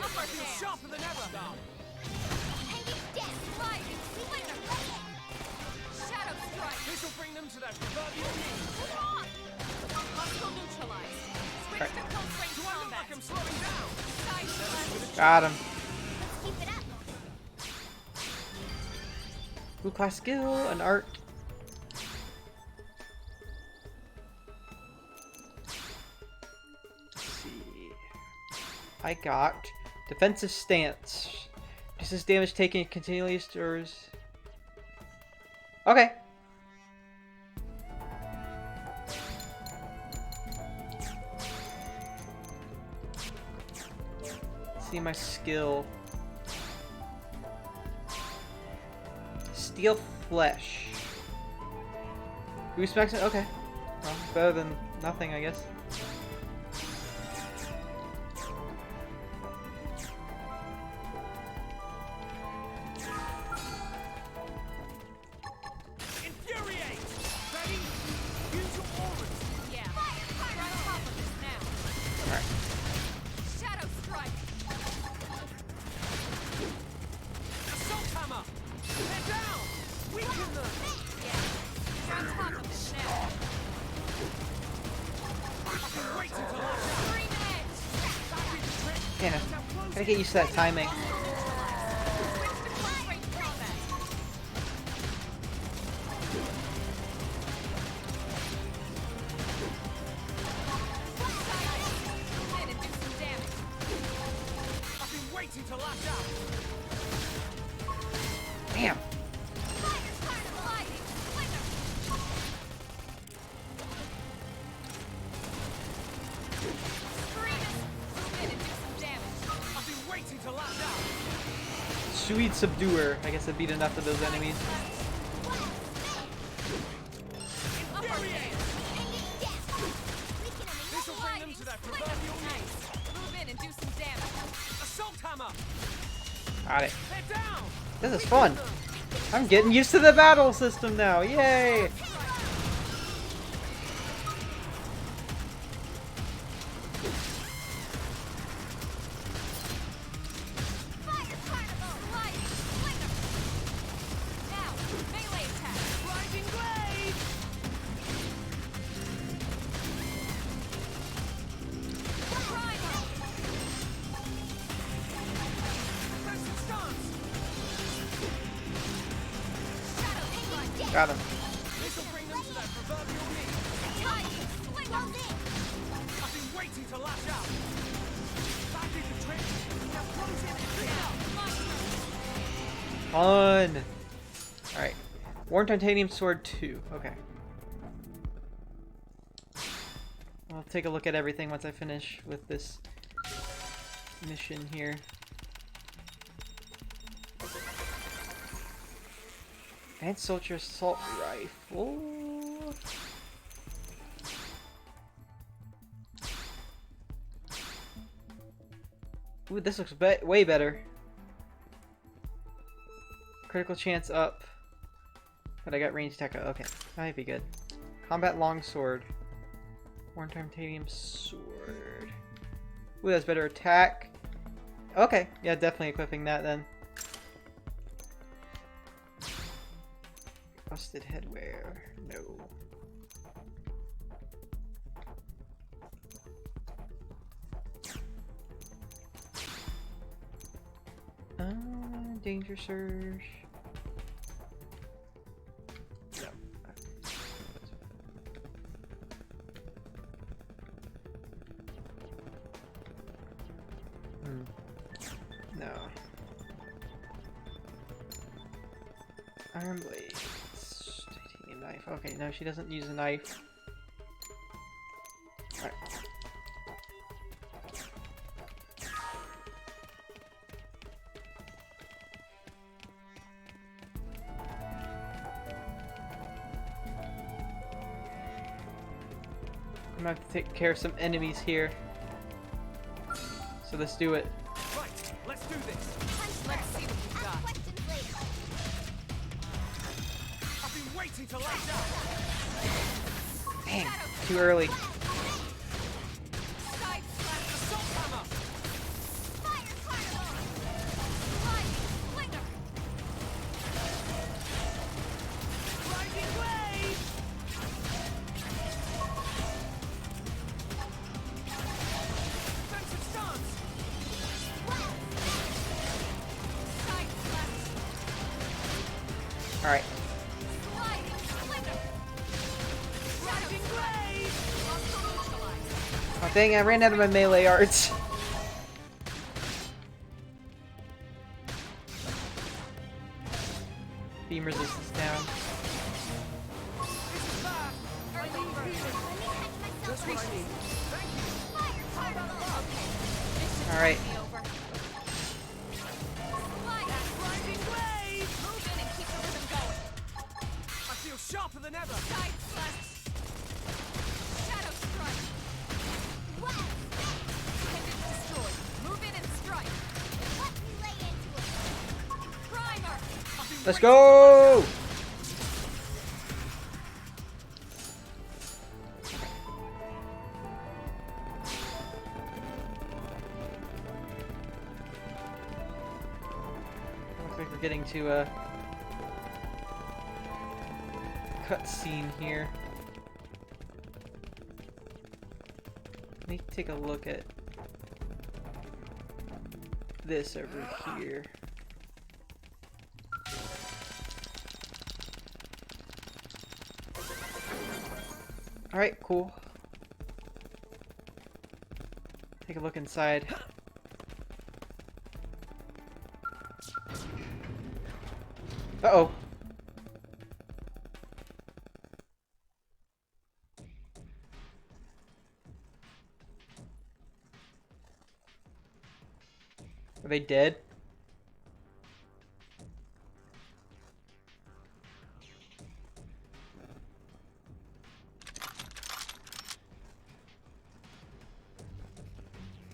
D: Upper
B: Feel
D: hand.
B: sharper than ever!
D: Sliding slinger. Shadow strike.
B: This'll bring them to that proverbial knee!
D: Hostile neutralized. Switch to close range
B: Do I look
D: combat.
B: like I'm slowing down?
D: Side slash.
A: Got him.
C: Let's keep it up.
A: Blue class skill, an art. Let's see. I got defensive stance. Reduces damage taken continually stores. Okay. See my skill. Steel flesh. Boost max. Okay. Well, better than nothing, I guess.
B: Infuriate! Ready? Use your auras!
D: Yeah. We're on top of this now.
A: Alright.
D: Shadow strike.
B: Assault hammer! They're down! Weaken them!
D: Yeah. We're on top of this now.
B: I've been waiting to lash out!
D: Scream edge.
B: That did the trick!
A: Yeah.
B: Now close
A: Gotta
B: it!
A: get used to that timing.
D: Switch to close range combat. Move in and do some damage.
B: I've been waiting to lash out!
A: Damn.
D: Sliding slinger. Scream it. Move in and do some damage.
B: I've been waiting to lash out!
A: Sweet Subduer. I guess I beat enough of those enemies.
B: Infuriate! This'll bring them to that proverbial knee!
D: Nice. Move in and do some damage.
B: Assault hammer!
A: Got it.
B: They're down!
A: This is fun. I'm getting used to the battle system now. Yay!
D: Sliding slinger. Now, melee attack.
B: Blinding blade!
A: Got him.
B: This'll bring them to their proverbial knees. I've been waiting to lash out. That did the trick. Now close in and
A: Fun. Alright. Worn Titanium Sword 2. Okay. I'll take a look at everything once I finish with this mission here. Advanced Soldier Assault Rifle. Ooh, this looks way better. Critical chance up. But I got range attack. Okay, that might be good. Combat Longsword. Worn Titanium Sword. Ooh, that's better attack. Okay, yeah, definitely equipping that then. Busted headwear. No. Danger Surge. Yep. No. Iron Blades. Titanium knife. Okay, no, she doesn't use a knife. Alright. I'm gonna have to take care of some enemies here. So let's do it.
B: Right, let's do this.
D: Let's see what you've got.
B: I've been waiting to lash out.
A: Dang, too early.
D: Side slash assault hammer.
B: Rising wave. Defensive stance.
D: Side slash.
A: Alright.
B: Rising wave.
A: Oh dang, I ran out of my melee arts. Beam resistance down.
B: This is bad. I need healing. Just what I need. Thank you. How about that?
A: Alright.
B: Rising wave.
D: Move in and keep the rhythm going.
B: I feel sharper than ever.
D: Side slash. Shadow strike. Pendant destroyed. Move in and strike. Primer.
A: Let's go! Looks like we're getting to a cutscene here. Let me take a look at this over here. Alright, cool. Take a look inside. Uh-oh. Are they dead?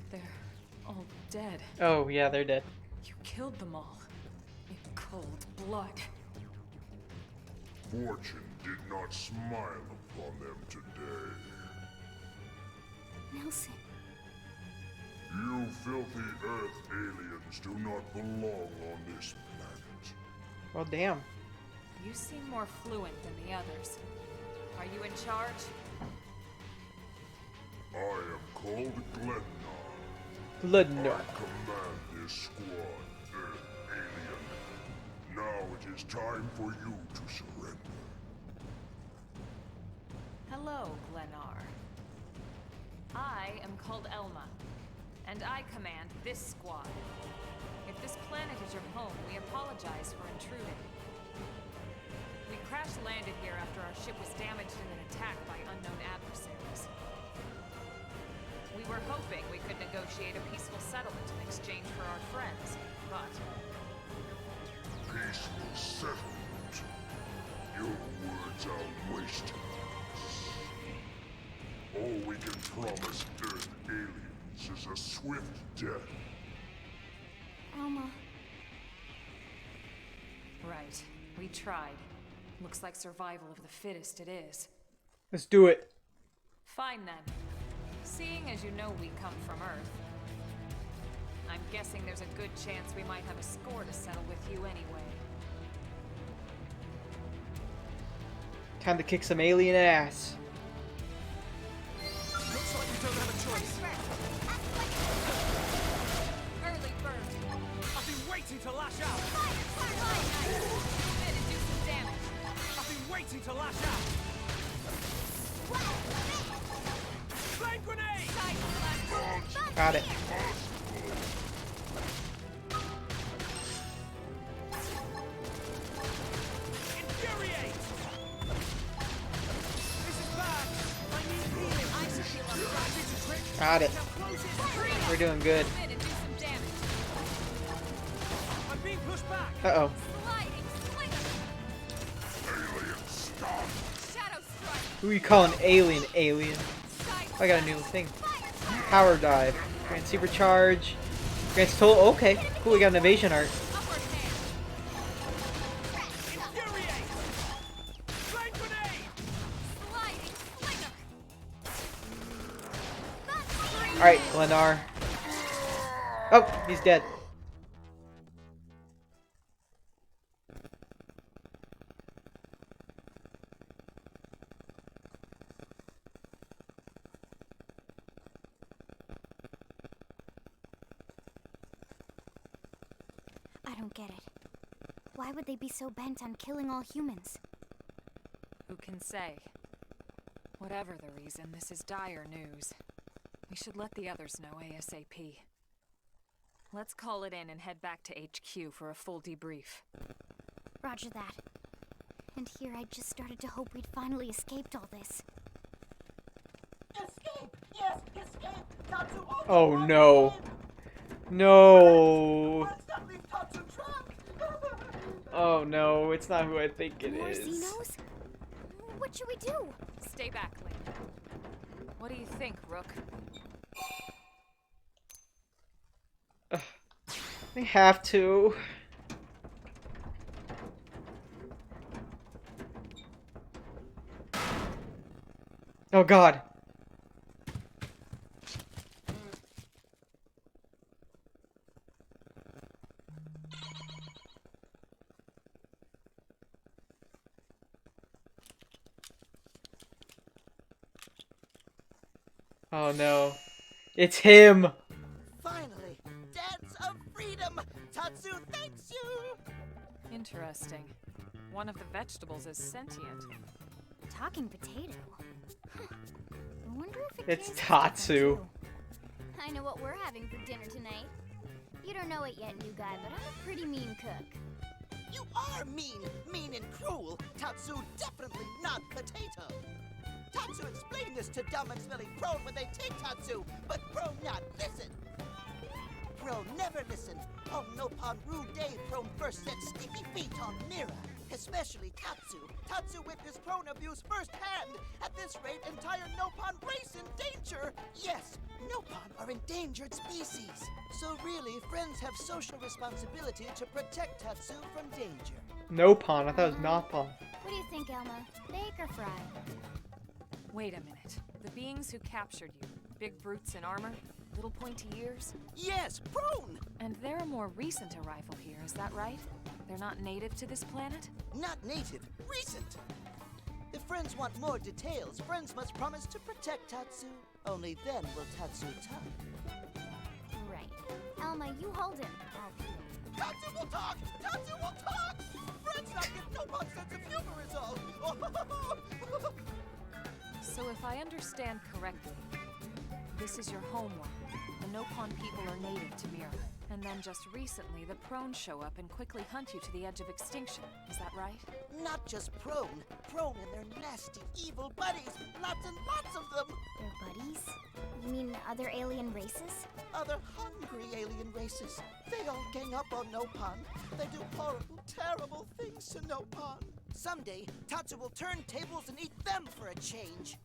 D: They're all dead.
A: Oh, yeah, they're dead.
D: You killed them all. In cold blood.
E: Fortune did not smile upon them today.
C: Nelson,
E: You filthy Earth aliens do not belong on this planet.
A: Well, damn.
D: You seem more fluent than the others. Are you in charge?
E: I am called Glennar.
A: Blood no.
E: I command this squad, Earth alien. Now Now it is time for you to surrender.
D: Hello, Glennar. I am called Elma, and I command this squad. If this planet is your home, we apologize for intruding. We crash-landed here after our ship was damaged in an attack by unknown adversaries. We were hoping we could negotiate a peaceful settlement in exchange for our friends, but...
E: Peaceful settlement. Your words are wasted. All we can promise Earth aliens is a swift death.
C: Alma.
D: Right. We tried. Looks like survival of the fittest it is.
A: Let's do it.
D: Fine then. Seeing as you know we come from Earth, I'm guessing there's a good chance we might have a score to settle with you anyway.
A: Time to kick some alien ass.
B: Looks like we don't have a choice.
D: Early bird!
B: I've been waiting to lash out.
D: Come in and do some damage.
B: I've been waiting to lash out. Flame grenade!
A: Got it.
B: Infuriate! This is bad. I need healing.
D: I should heal up.
B: Magic trick.
A: Got it.
B: Now close it.
A: We're doing good.
D: Come in and do some damage.
B: I'm being pushed back.
A: Uh-oh.
D: Sliding slinger.
E: Alien stop!
D: Shadow strike.
A: Who are you calling alien? Alien.
D: Side
A: Oh, I got a new thing. Power dive. Grant supercharge. Grants total. Okay. Cool. We got an evasion art.
D: upper hand.
B: Infuriate! Flame grenade!
D: Sliding slinger.
A: All right, Glennar. Oh, he's dead.
C: I don't get it. Why would they be so bent on killing all humans?
D: Who can say? Whatever the reason, this is dire news. We should let the others know ASAP. Let's call it in and head back to HQ for a full debrief.
C: Roger that. And here I just started to hope we'd finally escaped all this.
F: Escape! Yes, escape! Tatsu
A: Oh no. No.
F: Let's not leave Tatsu trapped!
A: Oh no, it's not who I think it
C: More
A: is.
C: Xenos? What should we do?
D: Stay back, Link. What do you think, Rook?
A: I have to. Oh god. Oh no. It's him!
F: Finally! Dance of freedom! Tatsu thanks you!
D: Interesting. One of the vegetables is sentient.
C: Talking potato. Huh. I wonder if it
A: It's
C: tastes
A: Tatsu.
C: different, too. I know what we're having for dinner tonight. You don't know it yet, new guy, but I'm a pretty mean cook.
F: You are mean! Mean and cruel! Tatsu definitely not potato! Tatsu explained this to dumb and smelly Prone when they take Tatsu, but Prone not listen! Prone never listen! On Nopon rude day, Prone first set sticky feet on Mira. Especially Tatsu. Tatsu witnessed Prone abuse firsthand. At this rate, entire Nopon race in danger. Yes, Nopon are endangered species. So really, friends have social responsibility to protect Tatsu from danger.
A: No pawn. I thought it was not pawn.
C: What do you think, Elma? Bake or fry?
D: Wait a minute. The beings who captured you, big brutes in armor, little pointy ears,
F: Yes, Prone!
D: and they're a more recent arrival here, is that right? They're not native to this planet?
F: Not native, recent. If friends want more details, friends must promise to protect Tatsu. Only then will Tatsu talk.
C: Right. Elma, you hold him. I'll feel.
F: Tatsu will talk! Tatsu will talk! Friends not get Nopon sense of humor is all!
D: So if I understand correctly, this is your homeworld. The Nopon people are native to Mira. And then just recently, the Prone show up and quickly hunt you to the edge of extinction. Is that right?
F: Not just Prone. Prone and their nasty, evil buddies. Lots and lots of them.
C: Their buddies? You mean other alien races?
F: Other hungry alien races. They all gang up on Nopon. They do horrible, terrible things to Nopon. Someday, Tatsu will turn tables and eat them for a change.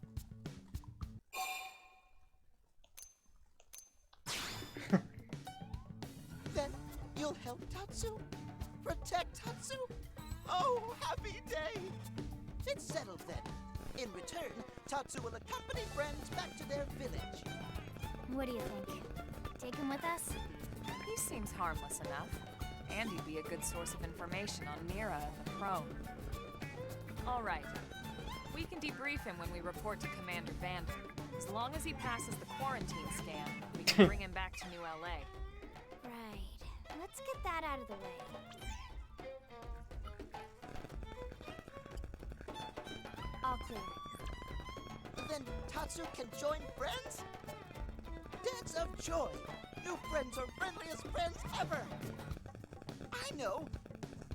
F: Then you'll help Tatsu? Protect Tatsu? Oh, happy day! It's settled then. In return, Tatsu will accompany friends back to their village.
C: What do you think? Take him with us?
D: He seems harmless enough. And he'd be a good source of information on Mira and the Prone. All right. We can debrief him when we report to Commander Vander. As long as he passes the quarantine scan, we can bring him back to New LA.
C: Right. Let's get that out of the way. All clear.
F: Then Tatsu can join friends? Dance of joy! New friends are friendliest friends ever! I know!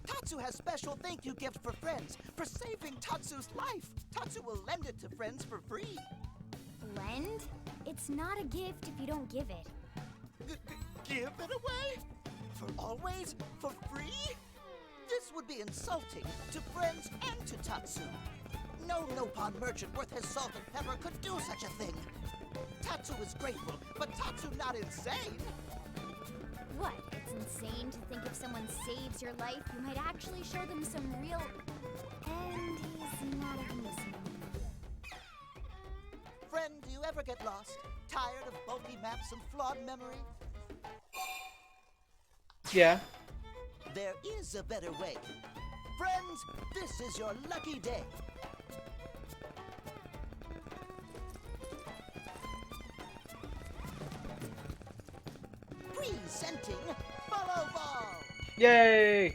F: Tatsu has special thank you gift for friends for saving Tatsu's life. Tatsu will lend it to friends for free.
C: Lend? It's not a gift if you don't give it.
F: Give it away? For always? For free? This would be insulting to friends and to Tatsu. No Nopon merchant worth his salt and pepper could do such a thing. Tatsu is grateful, but Tatsu not insane.
C: What? It's insane to think if someone saves your life, you might actually show them some real... And he's not even listening.
F: Friend, do you ever get lost? Tired of bulky maps and flawed memory?
A: Yeah.
F: There is a better way. Friends, this is your lucky day. Presenting Follow Ball!
A: Yay!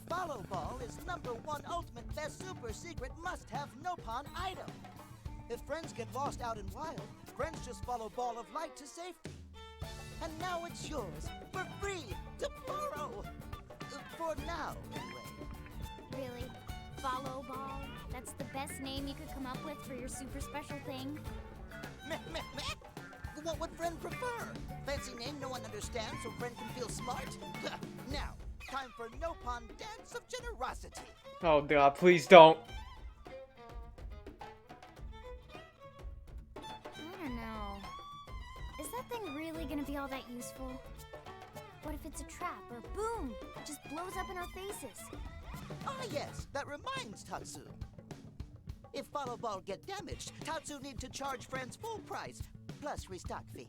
F: Follow Ball is #1 ultimate best super secret must-have Nopon item. If friends get lost out in wild, friends just follow Ball of Light to safety. And now it's yours, for free, to borrow. For now, anyway.
C: Really? Follow Ball? That's the best name you could come up with for your super special thing?
F: Meh, meh, meh. What would friend prefer? Fancy name no one understands so friend can feel smart? Now, time for Nopon Dance of Generosity.
A: Oh god, please don't.
C: I don't know. Is that thing really gonna be all that useful? What if it's a trap, or boom, it just blows up in our faces?
F: Ah yes, that reminds Tatsu. If Follow Ball get damaged, Tatsu need to charge friends full price, plus restock fee.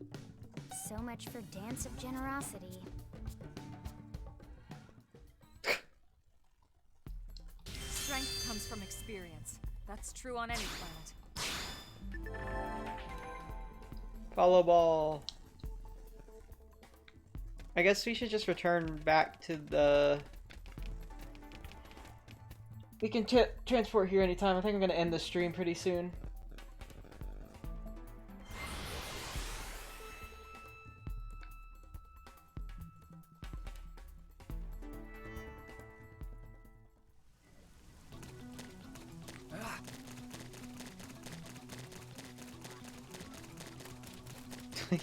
C: So much for Dance of Generosity.
D: Strength comes from experience. That's true on any planet.
A: Follow ball. I guess we should just return back to the... We can transport here anytime. I think I'm going to end the stream pretty soon.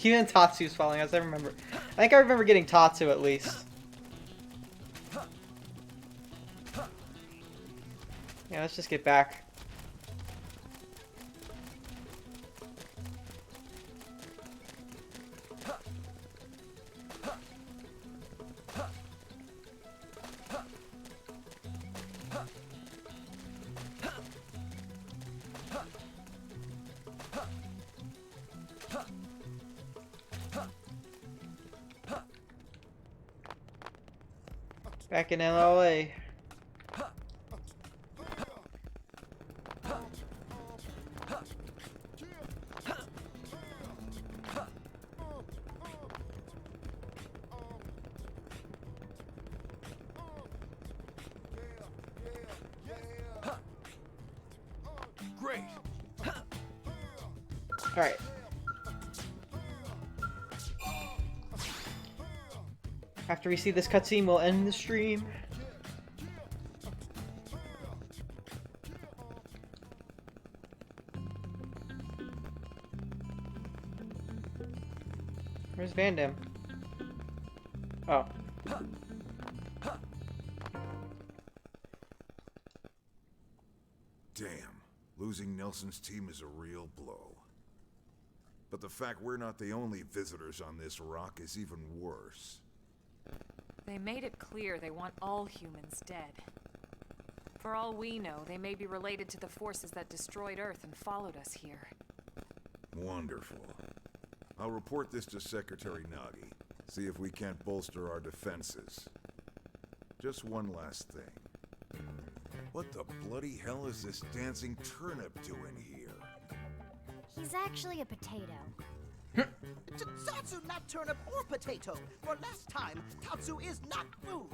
A: Even Tatsu's following us, I remember. I think I remember getting Tatsu at least. Yeah, let's just get back. Back in LA. Alright. After we see this cutscene, we'll end the stream. Where's Van Damme? Oh.
E: Damn, losing Nelson's team is a real blow. But the fact we're not the only visitors on this rock is even worse.
D: They made it clear they want all humans dead. For all we know, they may be related to the forces that destroyed Earth and followed us here.
E: Wonderful. I'll report this to Secretary Nagi. See if we can't bolster our defenses. Just one last thing. What the bloody hell is this dancing turnip doing here?
C: He's actually a potato.
F: Tatsu, not turnip or potato. For last time, Tatsu is not food.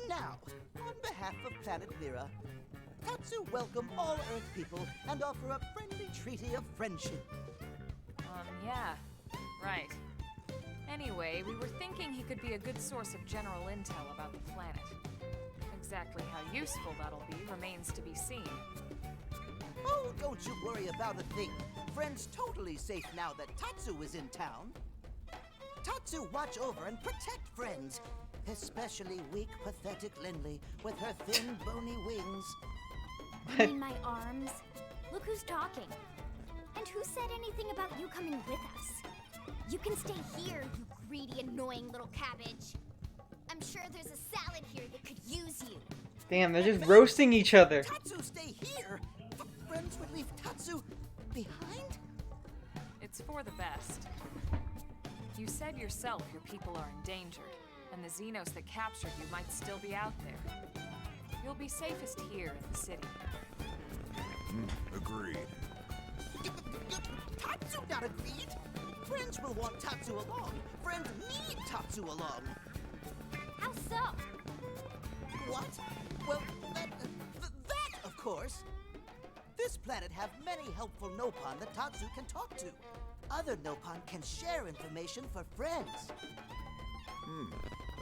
F: Now, on behalf of Planet Mira, Tatsu welcome all Earth people and offer a friendly treaty of friendship.
D: Yeah, right. Anyway, we were thinking he could be a good source of general intel about the planet. Exactly how useful that'll be remains to be seen.
F: Oh, don't you worry about a thing. Friend's totally safe now that Tatsu is in town. Tatsu watch over and protect friends, especially weak, pathetic Lindley with her thin, bony wings.
C: You mean my arms? Look who's talking. And who said anything about you coming with us? You can stay here, you greedy, annoying little cabbage. I'm sure there's a salad here that could use you.
A: Damn, they're just roasting each other.
F: Tatsu stay here? Friends would leave Tatsu behind?
D: It's for the best. You said yourself your people are endangered, and the Xenos that captured you might still be out there. You'll be safest here in the city.
E: Agreed.
F: Tatsu not agreed. Friends will want Tatsu along. Friends need Tatsu along.
C: How so?
F: What? Well, that, of course. This planet have many helpful Nopon that Tatsu can talk to. Other Nopon can share information for friends.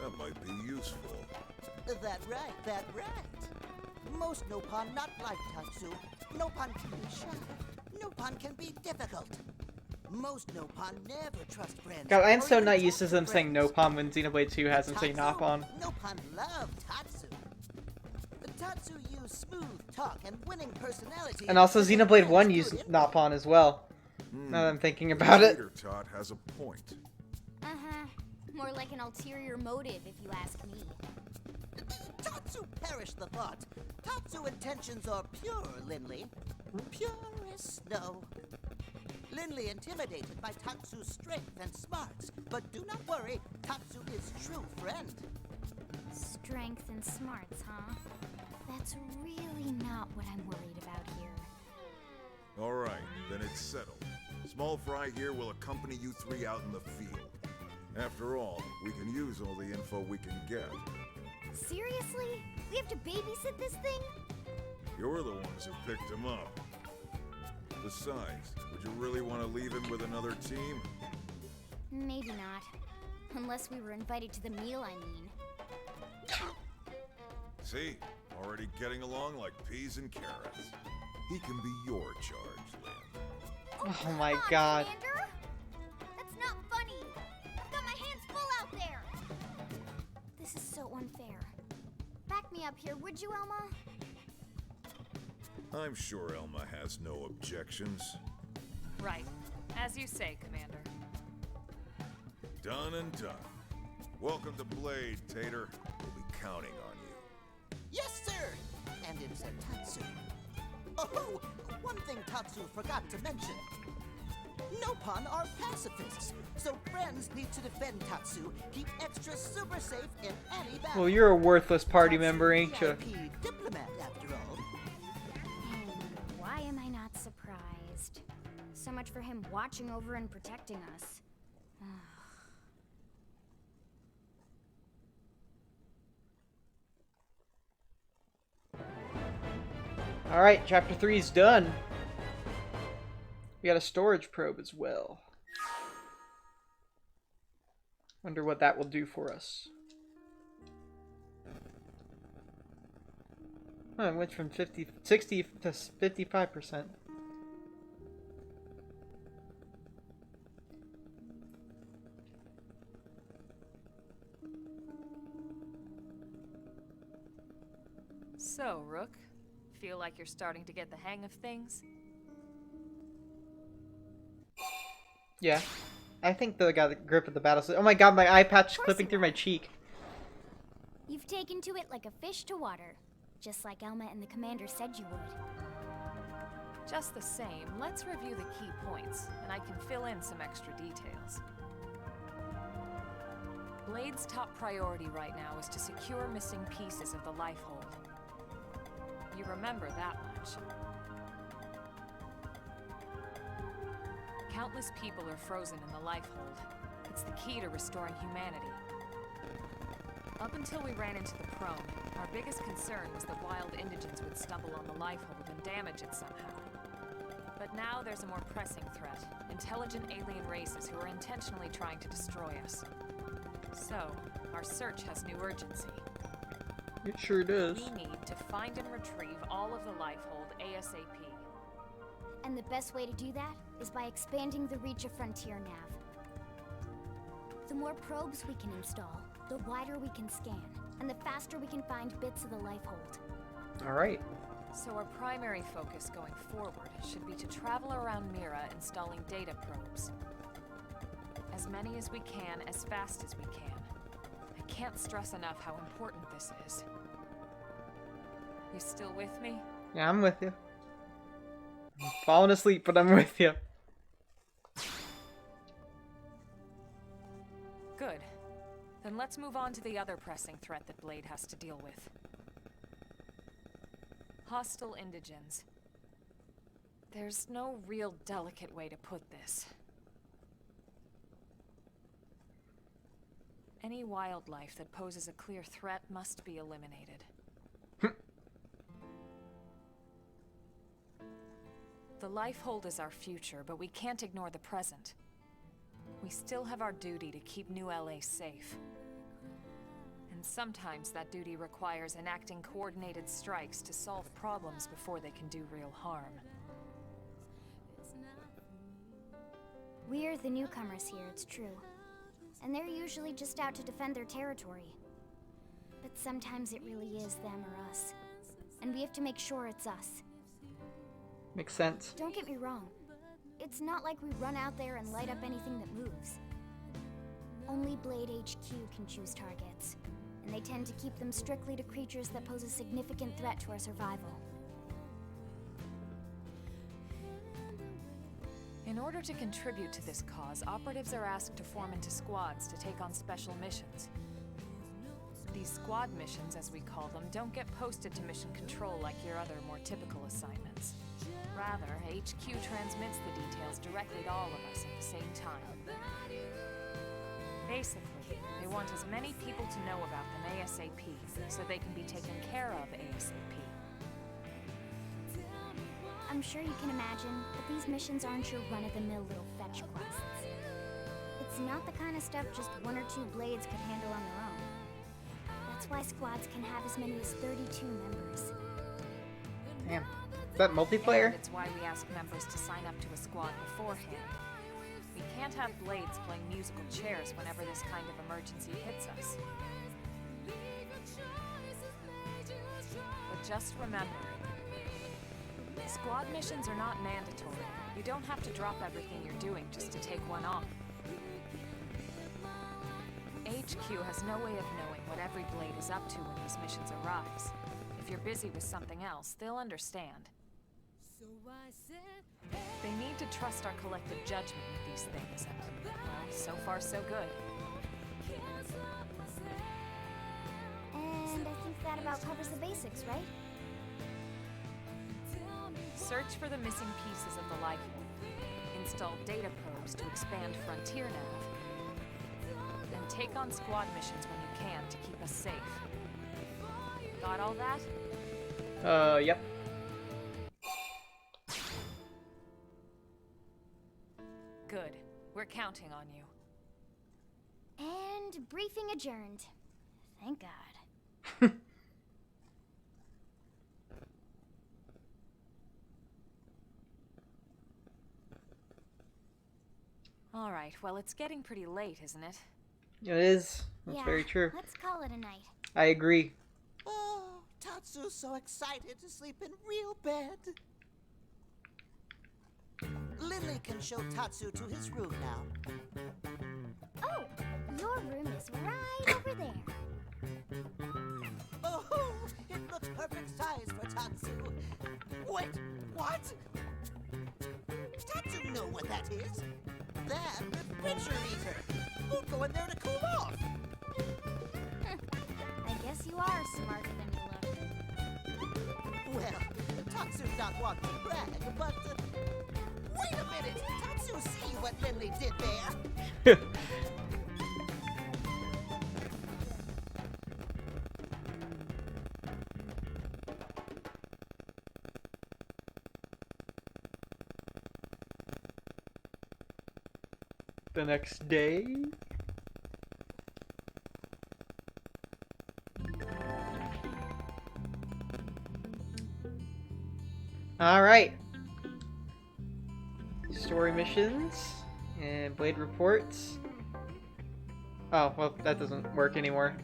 E: That might be useful.
F: That right. Most Nopon not like Tatsu. Nopon can be shy. Nopon can be difficult. Most Nopon never trust friends.
A: God, I am
F: or
A: so
F: even
A: not
F: talk
A: used to them saying
F: friends.
A: Nopon when Xenoblade 2 has them saying
F: Tatsu,
A: Nopon.
F: Nopon love Tatsu. The Tatsu use smooth talk and winning personality.
A: And also
F: to make
A: Xenoblade
F: friends
A: 1
F: good
A: used
F: input.
A: Nopon as well. Now that I'm thinking about it.
E: Peter Tot has a point.
C: Uh-huh. More like an ulterior motive, if you ask me.
F: Tatsu perish the thought. Tatsu intentions are pure, Lindley. Pure as snow. Lindley intimidated by Tatsu's strength and smarts. But do not worry, Tatsu is true friend.
C: Strength and smarts, huh? That's really not what I'm worried about here.
E: All right, then it's settled. Small Fry here will accompany you three out in the field. After all, we can use all the info we can get.
C: Seriously? We have to babysit this thing?
E: You're the ones who picked him up. Besides, would you really want to leave him with another team?
C: Maybe not. Unless we were invited to the meal, I mean.
E: See? Already getting along like peas and carrots. He can be your charge, Lynn.
A: Oh my
C: Come on,
A: god.
C: Commander! That's not funny! I've got my hands full out there! This is so unfair. Back me up here, would you, Elma?
E: I'm sure Elma has no objections.
D: Right. As you say, Commander.
E: Done and done. Welcome to Blade, Tater. We'll be counting on you.
F: Yes, sir! And it said Tatsu. Oh, one thing Tatsu forgot to mention. Nopon are pacifists, so friends need to defend Tatsu, keep extra super safe in any battle.
A: Well, you're a worthless party
F: Tatsu
A: member, ain't you?
F: VIP diplomat, after all.
C: And why am I not surprised? So much for him watching over and protecting us.
A: Alright, chapter 3 is done. We got a storage probe as well. Wonder what that will do for us. Oh, it went from 60 to 55%.
D: So, Rook, feel like you're starting to get the hang of things?
A: Yeah. I think they got the grip of the battle. Oh my god, my eye patch is clipping through my cheek.
C: You've taken to it like a fish to water, just like Elma and the commander said you would.
D: Just the same, let's review the key points, and I can fill in some extra details. Blade's top priority right now is to secure missing pieces of the Lifehold. You remember that much. Countless people are frozen in the Lifehold. It's the key to restoring humanity. Up until we ran into the Prone, our biggest concern was that wild indigents would stumble on the Lifehold and damage it somehow. But now there's a more pressing threat. Intelligent alien races who are intentionally trying to destroy us. So, our search has new urgency.
A: It sure does.
D: We need to find and retrieve all of the Lifehold ASAP.
C: And the best way to do that is by expanding the reach of Frontier Nav. The more probes we can install, the wider we can scan, and the faster we can find bits of the Lifehold.
A: Alright.
D: So our primary focus going forward should be to travel around Mira installing data probes. As many as we can, as fast as we can. I can't stress enough how important this is. You still with me?
A: Yeah, I'm with you. I'm falling asleep, but I'm with you.
D: Good. Then let's move on to the other pressing threat that Blade has to deal with. Hostile indigens. There's no real delicate way to put this. Any wildlife that poses a clear threat must be eliminated. The Lifehold is our future, but we can't ignore the present. We still have our duty to keep New LA safe. And sometimes that duty requires enacting coordinated strikes to solve problems before they can do real harm.
C: We're the newcomers here, it's true. And they're usually just out to defend their territory. But sometimes it really is them or us. And we have to make sure it's us.
A: Makes sense.
C: Don't get me wrong. It's not like we run out there and light up anything that moves. Only Blade HQ can choose targets. And they tend to keep them strictly to creatures that pose a significant threat to our survival.
D: In order to contribute to this cause, operatives are asked to form into squads to take on special missions. These squad missions, as we call them, don't get posted to mission control like your other, more typical assignments. Rather, HQ transmits the details directly to all of us at the same time. Basically, they want as many people to know about them ASAP, so they can be taken care of ASAP.
C: I'm sure you can imagine that these missions aren't your run-of-the-mill little fetch quests. It's not the kind of stuff just one or two Blades could handle on their own. That's why squads can have as many as 32 members.
A: Damn. Is that multiplayer?
D: And it's why we ask members to sign up to a squad beforehand. We can't have Blades playing musical chairs whenever this kind of emergency hits us. But just remember, squad missions are not mandatory. You don't have to drop everything you're doing just to take one on. HQ has no way of knowing what every Blade is up to when these missions arise. If you're busy with something else, they'll understand. They need to trust our collective judgment with these things, and, well, so far so good.
C: And I think that about covers the basics, right?
D: Search for the missing pieces of the Lifehold. Install data probes to expand Frontier Nav. And take on squad missions when you can to keep us safe. Got all that?
A: Yep.
D: We're counting on you.
C: And briefing adjourned. Thank God.
D: All right, well, it's getting pretty late, isn't it?
A: It is. That's
C: Yeah,
A: very true.
C: let's call it a night.
A: I agree.
F: Oh, Tatsu's so excited to sleep in real bed. Lily can show Tatsu to his room now.
C: Oh, your room is right over there.
F: Oh, it looks perfect size for Tatsu. Wait, what? Tatsu know what that is. That refrigerator. We'll go in there to cool off.
C: I guess you are smarter than you look.
F: Well, Tatsu's not one to brag, but... wait a minute! Tatsu see what Lily did there?
A: The next day. Alright. Story missions and Blade reports. Oh, well, that doesn't work anymore.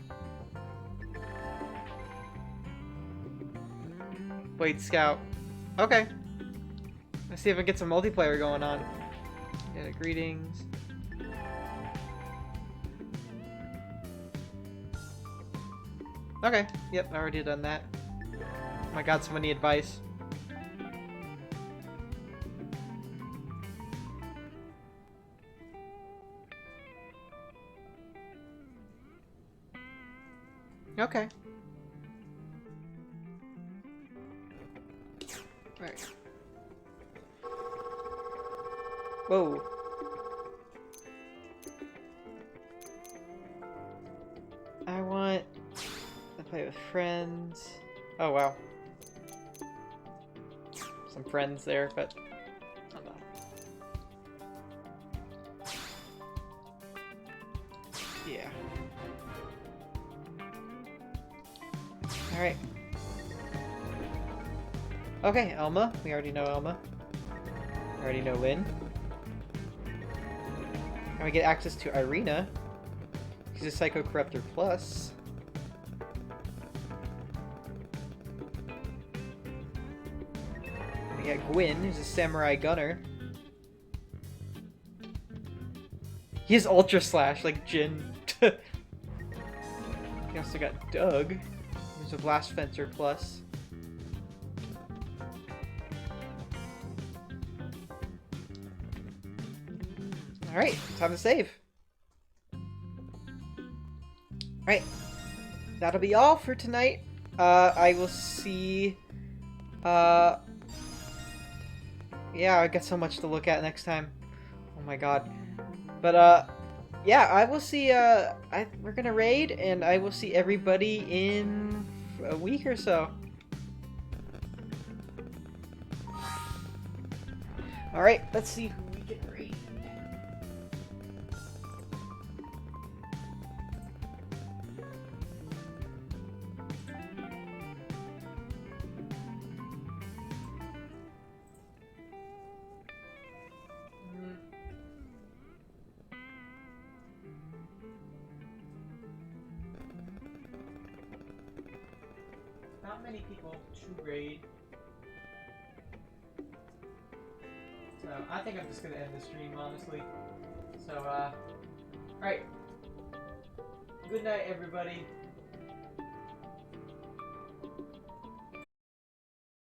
A: Blade Scout. Okay. Let's see if I can get some multiplayer going on. Yeah, greetings. Okay, yep, I already done that. Oh my god, so many advice. Okay. Alright. Whoa. I want to play with friends. Oh wow. Some friends there, but I don't know. Yeah. Alright. Okay, Elma. We already know Elma. We already know Lynn. And we get access to Irina. She's a Psycho Corruptor Plus. We got Gwyn, who's a Samurai Gunner. He has Ultra Slash, like Jin. We also got Doug, who's a Blast Fencer Plus. Alright, time to save. Alright, that'll be all for tonight. I will see... yeah, I got so much to look at next time. Oh my god. But, yeah, I will see, we're gonna raid, and I will see everybody in a week or so. Alright, let's see who we can raid. Not many people to raid. So I think I'm just gonna end the stream, honestly. So alright. Good night, everybody.